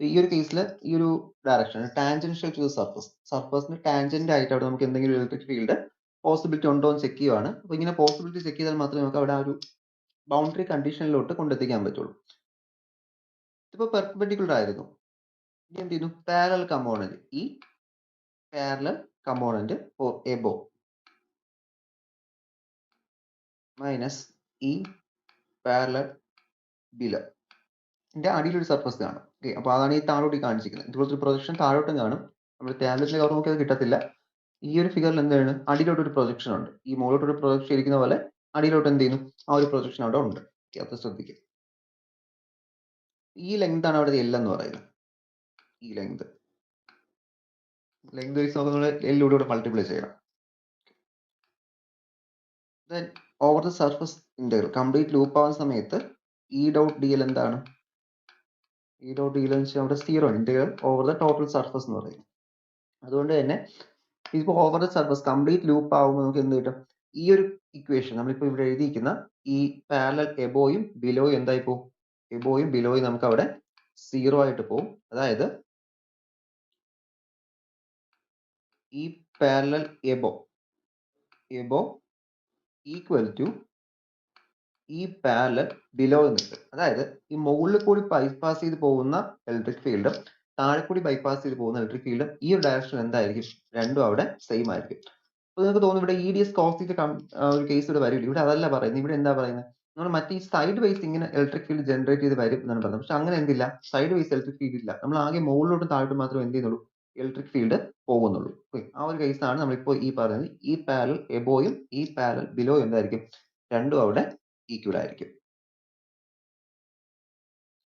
ഈ ഒരു കേസിൽ ഈ ഒരു ഡയറക്ഷൻ ടാൻജൻഷ്യൽ ടു സർഫസ്, സർഫസിന് ടാൻജന്റ് ആയിട്ട് അവിടെ നമുക്ക് എന്തെങ്കിലും ഇലക്ട്രിക് ഫീൽഡ് പോസിബിലിറ്റി ഉണ്ടോ എന്ന് ചെക്ക് ചെയ്യുവാണ്. അപ്പോൾ ഇങ്ങനെ പോസിബിലിറ്റി ചെക്ക് ചെയ്താൽ മാത്രമേ നമുക്ക് അവിടെ ആ ഒരു ബൗണ്ടറി കണ്ടീഷനിലോട്ട് കൊണ്ടെത്തിക്കാൻ പറ്റുള്ളൂ. ഇതിപ്പോൾ പെർപെൻഡിക്കുലർ ആയിരുന്നു. ഇനി എന്ത് ചെയ്യുന്നു? പാരലൽ കമ്പോണന്റ്, ഈ parallel component for above minus ഈ പാരലൽ ബിലോ, ഇതിന്റെ അടിയിലൊരു സർഫസ് കാണും. ഓക്കെ, അപ്പോൾ അതാണ് ഈ താഴോട്ട് കാണിച്ചിരിക്കുന്നത്. ഇതുപോലത്തെ ഒരു പ്രൊജക്ഷൻ താഴോട്ടും കാണും. നമ്മൾ ടാബ്ലറ്റിൽ കവർ നോക്കിയത് കിട്ടത്തില്ല. ഈ ഒരു ഫിഗറിൽ എന്താണ്, അടിയിലോട്ട് ഒരു പ്രൊജക്ഷൻ ഉണ്ട്. ഈ മുകളിലോട്ട് ഒരു പ്രൊജക്ഷൻ ഇരിക്കുന്ന പോലെ അടിയിലോട്ട് എന്ത് ചെയ്യുന്നു, ആ ഒരു പ്രൊജക്ഷൻ അവിടെ ഉണ്ട്. അത് ശ്രദ്ധിക്കുക. ഈ ലെങ്ത് ആണ് അവിടെ എൽ എന്ന് പറയുന്നത്. ഈ ലെങ്ത് വൈസ് നോക്കുന്നത് എല്ലിലൂടെ മൾട്ടിപ്ലൈ ചെയ്യണം. Then over the surface integral complete loop ആവുന്ന സമയത്ത് ഇ ഡോട്ട് ഡി എൽ എന്താണ്? ഇ ഡോട്ട് ഡി എൽ എന്ന് വെച്ചാൽ അവിടെ 0 integral over the total surface എന്ന് പറയും. അതുകൊണ്ട് തന്നെ ഇപ്പോൾ over the surface complete loop ആവുമ്പോൾ നമുക്ക് എന്ത് കിട്ടും? ഈ ഒരു ഇക്വേഷൻ നമ്മളിപ്പോൾ ഇവിടെ എഴുതിയിരിക്കുന്ന ഈ പാരലൽ എബോയും ബിലോയും എന്തായി പോകും? എബോയും ബിലോയും നമുക്ക് അവിടെ 0 ആയിട്ട് പോകും. അതായത് ഈ പാരലൽ എബോ ഈക്വൽ ടു ഈ പാരലൽ ബിലോ എന്ന് കിട്ടും. അതായത് ഈ മുകളിൽ കൂടി ബൈപ്പാസ് ചെയ്ത് പോകുന്ന ഇലക്ട്രിക് ഫീൽഡും താഴെ കൂടി ബൈപ്പാസ് ചെയ്ത് പോകുന്ന ഇലക്ട്രിക് ഫീൽഡും ഈ ഒരു ഡയറക്ഷൻ എന്തായിരിക്കും? രണ്ടും അവിടെ സെയിം ആയിരിക്കും. അപ്പോൾ നിങ്ങൾക്ക് തോന്നുന്നു ഇവിടെ E D S cos theta ഒരു കേസ് ഇവിടെ വരില്ല. ഇവിടെ അതല്ല പറയുന്നത്. ഇവിടെ എന്താ പറയുന്നത്? നമ്മൾ മറ്റേ ഈ സൈഡ് വൈസ് ഇങ്ങനെ ഇലക്ട്രിക് ഫീൽഡ് ജനറേറ്റ് ചെയ്ത് വരും എന്നാണ് പറഞ്ഞത്. പക്ഷെ അങ്ങനെ എന്തില്ല, സൈഡ് വൈസ് ഇലക്ട്രിക് ഫീൽഡ് ഇല്ല. നമ്മൾ ആകെ മുകളിലോട്ടും താഴോട്ടും മാത്രമേ എന്ത് ചെയ്യുന്നുള്ളൂ, ഇലക്ട്രിക് ഫീൽഡ് പോകുന്നുള്ളൂ. ആ ഒരു കേസാണ് നമ്മളിപ്പോൾ ഈ പറയുന്നത്. ഈ പാരലൽ എബോയും ഈ പാരലൽ ബിലോ എന്തായിരിക്കും, രണ്ടും അവിടെ ഈക്വൽ ആയിരിക്കും.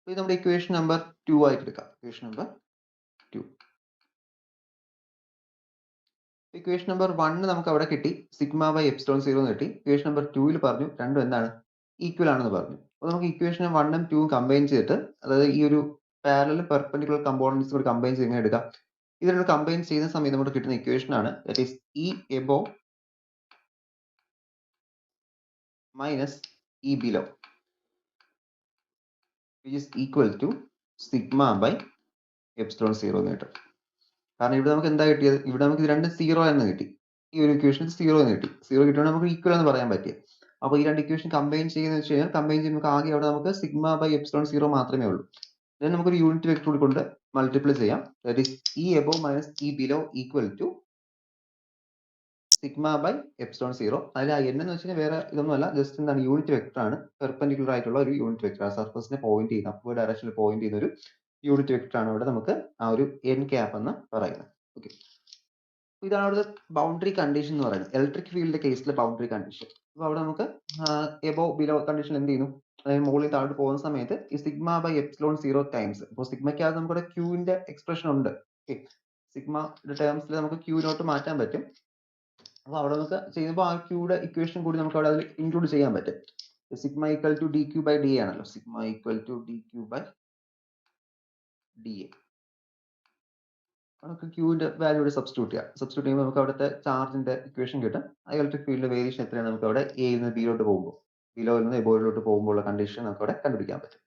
ഇത് നമ്മുടെ ഇക്വേഷൻ നമ്പർ 2 ആയിട്ട് എടുക്കാം. Equation number 2. ഇക്വേഷൻ നമ്പർ 1 നമുക്ക് അവിടെ കിട്ടി, സിഗ്മ ബൈ എപ്സിലോൺ 0 എന്ന് കിട്ടി. ഇക്വേഷൻ നമ്പർ 2 പറഞ്ഞു രണ്ടും എന്താണ്, ഈക്വൽ ആണെന്ന് പറഞ്ഞു. അപ്പോൾ നമുക്ക് ഇക്വേഷൻ 1ഉം 2ഉം കമ്പൈൻ ചെയ്തിട്ട്, അതായത് ഈ ഒരു പാരലൽ പെർപെൻഡിക്കുലർ കമ്പോണൻസ് കൂടി കമ്പൈൻ ചെയ്ത് ഇങ്ങനെ എടുക്കാം. ഇതിനോട് കമ്പൈൻ ചെയ്യുന്ന സമയത്ത് നമുക്ക് കിട്ടുന്ന ഇക്വേഷൻ ആണ് that is E above minus E below which is equal to sigma by epsilon 0 എന്ന് കിട്ടും. കാരണം ഇവിടെ നമുക്ക് എന്താ കിട്ടിയത്, ഇവിടെ നമുക്ക് ഇത് രണ്ടും 0 എന്ന് കിട്ടി. ഈ ഒരു ഇക്വേഷൻ 0 എന്ന് കിട്ടി. 0 കിട്ടുകൊണ്ട് നമുക്ക് ഈക്വൽ എന്ന് പറയാൻ പറ്റിയ. അപ്പോൾ ഈ രണ്ട് ഇക്വേഷൻ കമ്പൈൻ ചെയ്യുന്ന വെച്ച് കഴിഞ്ഞാൽ, കമ്പൈൻ ചെയ്യുമ്പോൾ നമുക്ക് ആകെ അവിടെ നമുക്ക് സിഗ്മ ബൈ എപ്സിലോൺ 0 മാത്രമേ ഉള്ളൂ. then നമുക്കൊരു യൂണിറ്റ് വെക്ടർ കൂടി കൊണ്ട് മൾട്ടിപ്ലൈ ചെയ്യാം. That is E above minus E below equal to sigma by epsilon 0. അതിൽ ആ n എന്ന് വെച്ച് കഴിഞ്ഞാൽ വേറെ ഇതൊന്നുമല്ല, ജസ്റ്റ് എന്താണ്, യൂണിറ്റ് വെക്ടർ ആണ്. പെർപെൻഡിക്കുലർ ആയിട്ടുള്ള ഒരു യൂണിറ്റ് വെക്ടർ, ആ സർഫസിനെ പോയിന്റ് ചെയ്യുന്ന അപ്വേർഡ് ഡയറക്ഷനിൽ പോയിന്റ് ചെയ്യുന്ന ഒരു യൂണിറ്റ് വെക്ടർ ആണ് ഇവിടെ നമുക്ക് ആ ഒരു n ക്യാപ്പ് എന്ന് പറയുന്നത്. ഓക്കെ, ഇതാണ് അവിടുത്തെ ബൗണ്ടറി കണ്ടീഷൻ എന്ന് പറയുന്നത്, ഇലക്ട്രിക് ഫീൽഡിന്റെ കേസിലെ ബൗണ്ടറി കണ്ടീഷൻ. അപ്പോൾ അവിടെ നമുക്ക് എബോ ബിലോ കണ്ടീഷൻ എന്ത് ചെയ്യുന്നു, അതായത് മുകളിൽ താഴോട്ട് പോകുന്ന സമയത്ത് ഈ സിഗ്മ ബൈ എപ്സിലോൺ 0 ടൈംസ്, ഇപ്പോൾ സിഗ്മയ്ക്കകത്ത് നമുക്കിവിടെ ക്യൂവിന്റെ എക്സ്പ്രഷൻ ഉണ്ട്. ഓക്കെ, സിഗ്മയുടെ ടേംസിൽ നമുക്ക് ക്യൂവിനോട്ട് മാറ്റാൻ പറ്റും. അപ്പോൾ അവിടെ നമുക്ക് ചെയ്യുമ്പോൾ ആ ക്യൂയുടെ ഇക്വേഷൻ കൂടി നമുക്ക് അവിടെ അതിൽ ഇൻക്ലൂഡ് ചെയ്യാൻ പറ്റും. Sigma equal to D Q by D A ആണല്ലോ, sigma equal to D Q by D A. നമുക്ക് ക്യൂവിന്റെ വാല്യൂ ഇവിടെ സബ്സ്റ്റിറ്റ്യൂട്ട് ചെയ്യാം. സബ്സ്റ്റിറ്റ്യൂട്ട് ചെയ്യുമ്പോൾ നമുക്ക് അവിടുത്തെ ചാർജിന്റെ ഇക്വേഷൻ കിട്ടും. ഇലക്ട്രിക് ഫീൽഡിന്റെ വേരിയേഷൻ എത്രയാണ് നമുക്ക് അവിടെ എയിൽ നിന്ന് ബിയിലോട്ട് പോകുമ്പോൾ, ബിലോയിൽ നിന്ന് എബോയിലോട്ട് പോകുമ്പോൾ ഉള്ള കണ്ടീഷൻ നമുക്ക് അവിടെ കണ്ടുപിടിക്കാൻ പറ്റും.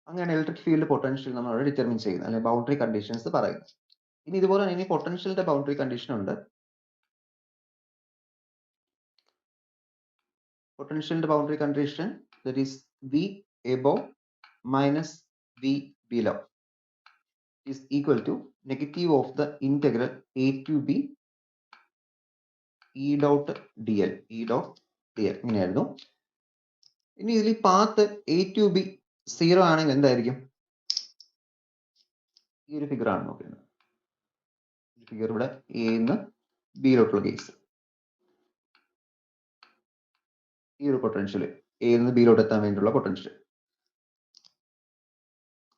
അങ്ങനെയാണ് ഇലക്ട്രിക് ഫീൽഡ് പൊട്ടൻഷ്യൽ നമ്മൾ അവിടെ ഡിറ്റർമിൻ ചെയ്യുന്നത്, അല്ലെങ്കിൽ ബൗണ്ടറി കണ്ടീഷൻസ് പറയുന്നത്. ഇനി ഇതുപോലെ തന്നെ ഇനി പൊട്ടൻഷ്യലിന്റെ ബൗണ്ടറി കണ്ടീഷൻ ഉണ്ട്. പൊട്ടൻഷ്യലിന്റെ boundary condition that is V above minus V below is equal to negative of the integral a to b e dot dl, e dot dl ഇങ്ങനെയായിരുന്നു. ഇനി ഇതിൽ പാത്ത് a to b 0 ആണെങ്കിൽ എന്തായിരിക്കും, ഈ ഒരു figure ആണ് നോക്കുന്നത്. ഈ ഫിഗർ ഇവിടെ a നിന്ന് b ലോട്ടുള്ള കേസ്, ഈ ഒരു പൊട്ടൻഷ്യൽ a നിന്ന് b ലോട്ട് എത്താൻ വേണ്ടിയുള്ള പൊട്ടൻഷ്യൽ.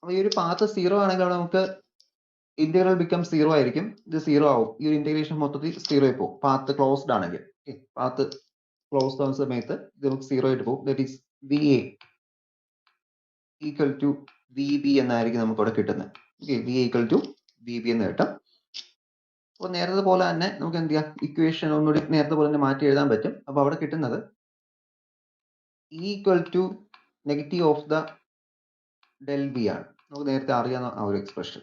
അപ്പൊ ഈ ഒരു പാത്ത് 0 ആണെങ്കിൽ അവിടെ നമുക്ക് ഇന്റഗ്രൽ ബിക്കം 0 ആയിരിക്കും, ഇത് 0 ആവും. ഈ ഒരു ഇന്റഗ്രേഷൻ മൊത്തത്തിൽ 0 ആയി പോകും പാത്ത് ക്ലോസ്ഡ് ആണെങ്കിൽ. പാത്ത് ക്ലോസ്ഡ് ആവുന്ന സമയത്ത് ഇത് നമുക്ക് 0 ആയിട്ട് പോകും. That is V A equal to V B എന്നായിരിക്കും നമുക്ക് അവിടെ കിട്ടുന്നത്. Okay, V equal to V B എന്ന് കിട്ടും. അപ്പോൾ നേരത്തെ പോലെ തന്നെ നമുക്ക് എന്ത് ചെയ്യാം, ഇക്വേഷൻ ഒന്നുകൂടി നേരത്തെ പോലെ തന്നെ മാറ്റി എഴുതാൻ പറ്റും. അപ്പോൾ അവിടെ കിട്ടുന്നത് equal to negative of the del B ആണ്. നമുക്ക് നേരത്തെ അറിയാവുന്ന ആ ഒരു എക്സ്പ്രഷൻ.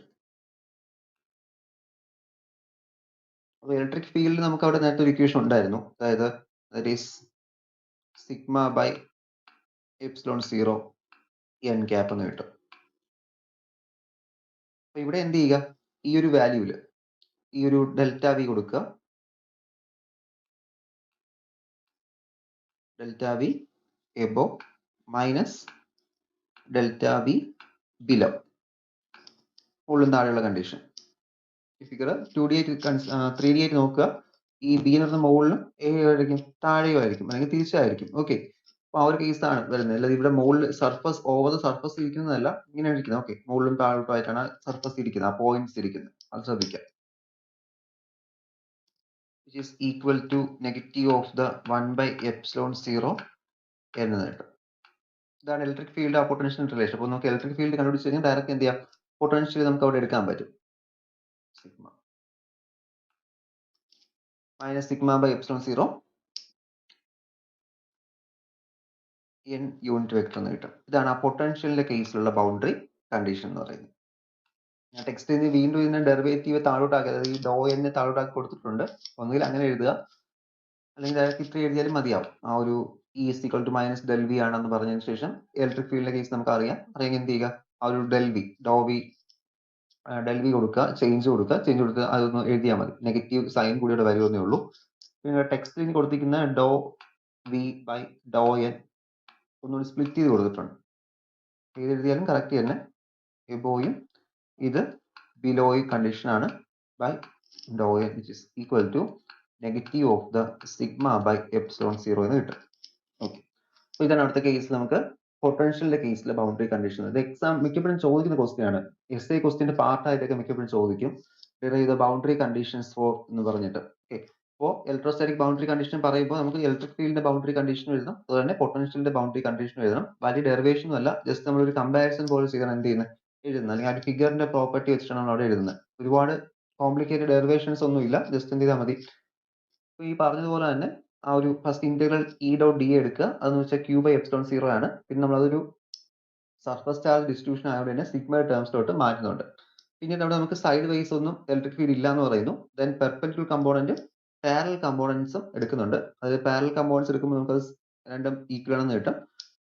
അപ്പോൾ ഇലക്ട്രിക് ഫീൽഡ് നമുക്ക് അവിടെ നേരത്തെ ഒരു ഇക്വേഷൻ ഉണ്ടായിരുന്നു, അതായത് that is sigma by epsilon 0 n cap എന്ന് കിട്ടും. അപ്പൊ ഇവിടെ എന്ത് ചെയ്യുക, ഈ ഒരു വാല്യൂല് ഈ ഒരു ഡെൽറ്റ വി കൊടുക്കുക, delta V above minus delta V below, മുകളിലും താഴെയുള്ള കണ്ടീഷൻ. ഈ ഫിഗർ 2D ആയിട്ട് 3D ആയിട്ട് നോക്കുക. ഈ ബി എന്ന് പറഞ്ഞ മുകളിലും എ ആയിരിക്കും താഴെയോ ആയിരിക്കും, അല്ലെങ്കിൽ തിരിച്ചായിരിക്കും. ഓക്കെ, അപ്പൊ ആ ഒരു കേസാണ് വരുന്നത്. അല്ലാതെ ഇവിടെ മുകളിൽ സർഫസ് ഓവർ ദ സർഫസ് ഇരിക്കുന്നതല്ല, ഇങ്ങനെ ഇരിക്കുന്നത്. ഓക്കെ, മുകളിലും താഴോട്ടും ആയിട്ടാണ് സർഫസ് ഇരിക്കുന്നത്, ആ പോയിന്റ്സ് ഇരിക്കുന്നത്, അത് ശ്രദ്ധിക്കാം. which is equal to negative of the 1 by epsilon 0 എന്ന് കിട്ടും. ഇതാണ് ഇലക്ട്രിക് ഫീൽഡ് ആ പൊട്ടൻഷ്യൽ റിലേഷൻ. അപ്പോൾ നമുക്ക് ഇലക്ട്രിക് ഫീൽഡ് കണ്ടുപിടിച്ച് കഴിഞ്ഞാൽ ഡയറക്റ്റ് എന്ത് ചെയ്യാം, പൊട്ടൻഷ്യൽ നമുക്ക് അവിടെ എടുക്കാൻ പറ്റും. Sigma minus sigma by epsilon 0 n unit vector എന്ന് കിട്ടും. ഇതാണ് ആ പൊട്ടൻഷ്യലിന്റെ കേസിലുള്ള ബൗണ്ടറി കണ്ടീഷൻ എന്ന് പറയുന്നത്. ഞാൻ ടെക്സ്റ്റ് വീണ്ടും ഇതിന്റെ ഡെറിവേറ്റീവ് താഴോട്ടാക്കി, അതായത് ഈ ഡോ എന്നെ താഴോട്ടാക്കി കൊടുത്തിട്ടുണ്ട്. ഒന്നുകിൽ അങ്ങനെ എഴുതുക, അല്ലെങ്കിൽ ഡയറക്റ്റ് ഇത്ര എഴുതിയാലും മതിയാവും. ആ ഒരു E is equal to minus del V ആണെന്ന് പറഞ്ഞതിന് ശേഷം ഇലക്ട്രിക് ഫീൽഡിന്റെ കേസ് നമുക്ക് അറിയാമെങ്കിൽ എന്ത് ചെയ്യുക, ആ ഒരു ഡെൽ വി കൊടുക്കുക, ചേഞ്ച് കൊടുക്കുക, അതൊന്ന് എഴുതിയാൽ മതി. നെഗറ്റീവ് സൈൻ കൂടി ഇവിടെ വരുമെന്നേ ഉള്ളൂ. പിന്നെ ടെക്സ്റ്റിൽ കൊടുത്തിരിക്കുന്ന ഡോ വി ബൈ ഡോ എൻ ഒന്നുകൂടി സ്പ്ലിറ്റ് ചെയ്ത് കൊടുത്തിട്ടുണ്ട്. ഏത് എഴുതിയാലും കറക്റ്റ് തന്നെ. എബോയും ഇത് ബിലോയും കണ്ടീഷൻ ആണ് ബൈ ഡോ N which is equal to negative of the sigma by epsilon 0 എന്ന് കിട്ടും. ഓക്കെ, അപ്പോൾ ഇതാണ് അടുത്ത കേസിൽ നമുക്ക് പൊട്ടൻഷ്യലിന്റെ കേസിലെ ബൗണ്ടറി കണ്ടീഷൻ. ഇത് എക്സാം മിക്കപ്പോഴും ചോദിക്കുന്ന ക്വസ്റ്റ്യൻ ആണ്. എസ് ഐ ക്വസ്റ്റ്യന്റെ പാർട്ടായിട്ടൊക്കെ മിക്കപ്പോഴും ചോദിക്കും ദ ബൗണ്ടറി കണ്ടീഷൻസ് ഫോർ എന്ന് പറഞ്ഞിട്ട്. ഓക്കെ, അപ്പോൾ ഇലക്ട്രോസ്റ്റാറ്റിക് ബൗണ്ടറി കണ്ടീഷൻ പറയുമ്പോൾ നമുക്ക് ഇലക്ട്രിക് ഫീൽഡിന്റെ ബൗണ്ടറി കണ്ടീഷൻ എഴുതണം, അതുപോലെ തന്നെ പൊട്ടൻഷ്യലിന്റെ ബൗണ്ടറി കണ്ടീഷൻ എഴുതണം. വലിയ ഡെറിവേഷനും അല്ല, ജസ്റ്റ് നമ്മളൊരു കമ്പാരിസൺ പോലെ ചെയ്താണ് എന്ത് ചെയ്യുന്നത് എഴുതുന്നത്, അല്ലെങ്കിൽ ആ ഒരു ഫിഗറിന്റെ പ്രോപ്പർട്ടി വെച്ചിട്ടാണ് നമ്മൾ അവിടെ എഴുതുന്നത്. ഒരുപാട് കോംപ്ലിക്കേറ്റഡ് ഡെറിവേഷൻസ് ഒന്നും ഇല്ല, ജസ്റ്റ് എന്ത് ചെയ്താൽ മതി. ഈ പറഞ്ഞതുപോലെ തന്നെ ആ ഒരു first integral E dot D എടുക്കുക, അതെന്ന് വെച്ചാൽ ക്യൂ ബൈ എപ്സിലോൺ 0 ആണ്. പിന്നെ നമ്മളതൊരു സർഫസ് ചാർജ് ഡിസ്ട്രിബ്യൂഷൻ ആയതുകൊണ്ട് തന്നെ സിഗ്മ ടേംസിലോട്ട് മാറ്റുന്നുണ്ട്. പിന്നീട് അവിടെ നമുക്ക് സൈഡ് വൈസ് ഒന്നും ഇലക്ട്രിക് ഫീൽഡ് ഇല്ല എന്ന് പറയുന്നു. ദെൻ പെർപെൻഡിക്കുലർ കമ്പോണന്റും പാരലൽ കമ്പോണൻസും എടുക്കുന്നുണ്ട്. അതായത് പാരലൽ കമ്പോണൻസ് എടുക്കുമ്പോൾ നമുക്ക് രണ്ടും ഈക്വൽ ആണെന്ന് കിട്ടും,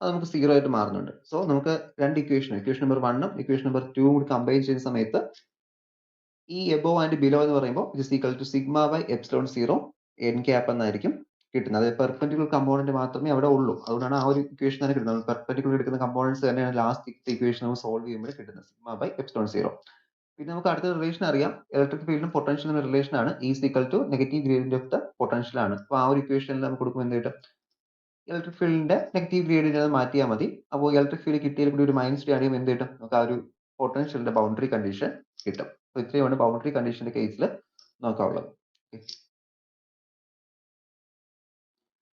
അത് നമുക്ക് 0 ആയിട്ട് മാറുന്നുണ്ട്. സോ നമുക്ക് രണ്ട് ഇക്വേഷൻ നമ്പർ 1ഉം ഇക്വേഷൻ നമ്പർ 2ഉം കൂടി കമ്പൈൻ ചെയ്യുന്ന സമയത്ത് ഈ എബോ ആൻഡ് ബിലോ എന്ന് പറയുമ്പോൾ it equal to sigma by epsilon 0 N cap എന്നായിരിക്കും കിട്ടുന്നത്. അതായത് പെർപെൻഡിക്കുലർ കമ്പോണന്റ് മാത്രമേ അവിടെ ഉള്ളൂ, അതുകൊണ്ടാണ് ആ ഒരു ഇക്വേഷൻ തന്നെ കിട്ടുന്നത്. പെർപെൻഡിക്കുലർ എടുക്കുന്ന കമ്പോണൻസ് തന്നെയാണ് ലാസ്റ്റ് ഇക്വേഷൻ നമ്മൾ സോൾവ് ചെയ്യുമ്പോൾ കിട്ടുന്നത്, സിഗ്മ ബൈ എപ്സിലോൺ 0. പിന്നെ നമുക്ക് അടുത്ത റിലേഷൻ അറിയാം, ഇലക്ട്രിക് ഫീൽഡും പൊട്ടൻഷ്യലും റിലേഷൻ ആണ്. Is equal to negative gradient of the potential ആണ്. അപ്പോൾ ആ ഒരു ഇക്വേഷനിൽ നമുക്ക് കൊടുക്കുമ്പോൾ എന്ത് കിട്ടും, ഇലക്ട്രിക് ഫീൽഡിന്റെ നെഗറ്റീവ് ഗ്രേഡിയന്റ് അത് മാറ്റിയാൽ മതി. അപ്പോൾ ഇലക്ട്രിക് ഫീൽഡ് കിട്ടിയാൽ കൂടി ഒരു മൈനസ് ആഡ് ചെയ്യുമ്പോൾ എന്ത് കിട്ടും, നമുക്ക് ആ ഒരു പൊട്ടൻഷ്യലിന്റെ ബൗണ്ടറി കണ്ടീഷൻ കിട്ടും. അപ്പോൾ ഇത്രയുമാണ് ബൗണ്ടറി കണ്ടീഷന്റെ കേസിൽ നോക്കാനുള്ളത്.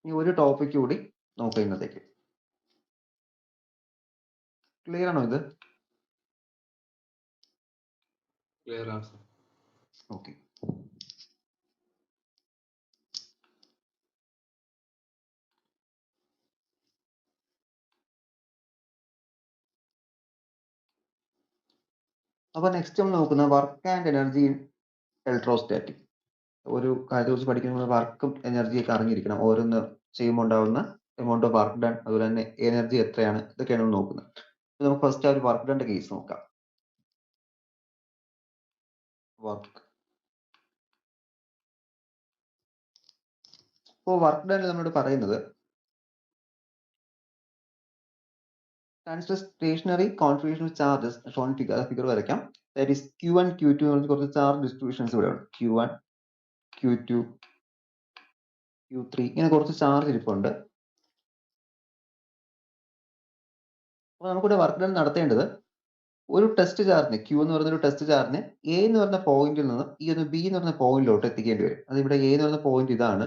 ഇനി ഒരു ടോപ്പിക് കൂടി നോക്കാം ഇന്നത്തേക്ക്. ക്ലിയർ ആണോ ഇത്? ക്ലിയർ ആണ്. ഓക്കെ, അപ്പോൾ നെക്സ്റ്റ് നമ്മൾ നോക്കുന്ന work and energy in electrostatic. ഒരു കാര്യത്തെക്കുറിച്ച് പഠിക്കുമ്പോൾ വർക്കും എനർജിയൊക്കെ അറിഞ്ഞിരിക്കണം. ഓരോന്ന് ചെയ്യുമ്പോൾ ഉണ്ടാവുന്ന എമൗണ്ട് ഓഫ് വർക്ക് ഡൺ, അതുപോലെ തന്നെ എനർജി എത്രയാണ്, ഇതൊക്കെയാണ് നമ്മൾ നോക്കുന്നത്. നമുക്ക് ഫസ്റ്റ് ആ ഒരു വർക്ക് ഡൺ കേസ് നോക്കാം. വർക്ക്, അപ്പോൾ വർക്ക് ഡൺ നമ്മളോട് പറയുന്നത് stationary configuration charges shown figure വരയ്ക്കാം. ദാറ്റ് ഈസ് Q1 Q2 എന്ന് പറഞ്ഞ കുറച്ച് ചാർജ് ഡിസ്ട്രിബ്യൂഷൻസ് ഇവിടെ ഉണ്ട്. Q1 Q2 Q3 ഇങ്ങനെ കുറച്ച് ചാർജ് ഇരിപ്പുണ്ട്. അപ്പോൾ നമുക്കിവിടെ വർക്ക് ഡൺ നടത്തേണ്ടത് ഒരു ടെസ്റ്റ് ചാർജിന്, Q എന്ന് പറയുന്ന ഒരു ടെസ്റ്റ് ചാർജിന് A എന്ന് പറഞ്ഞ പോയിന്റിൽ നിന്ന് ഈ ഒരു B എന്ന് പറഞ്ഞ പോയിന്റിലോട്ട് എത്തിക്കേണ്ടി വരും. അത് ഇവിടെ A എന്ന് പറഞ്ഞ പോയിന്റ് ഇതാണ്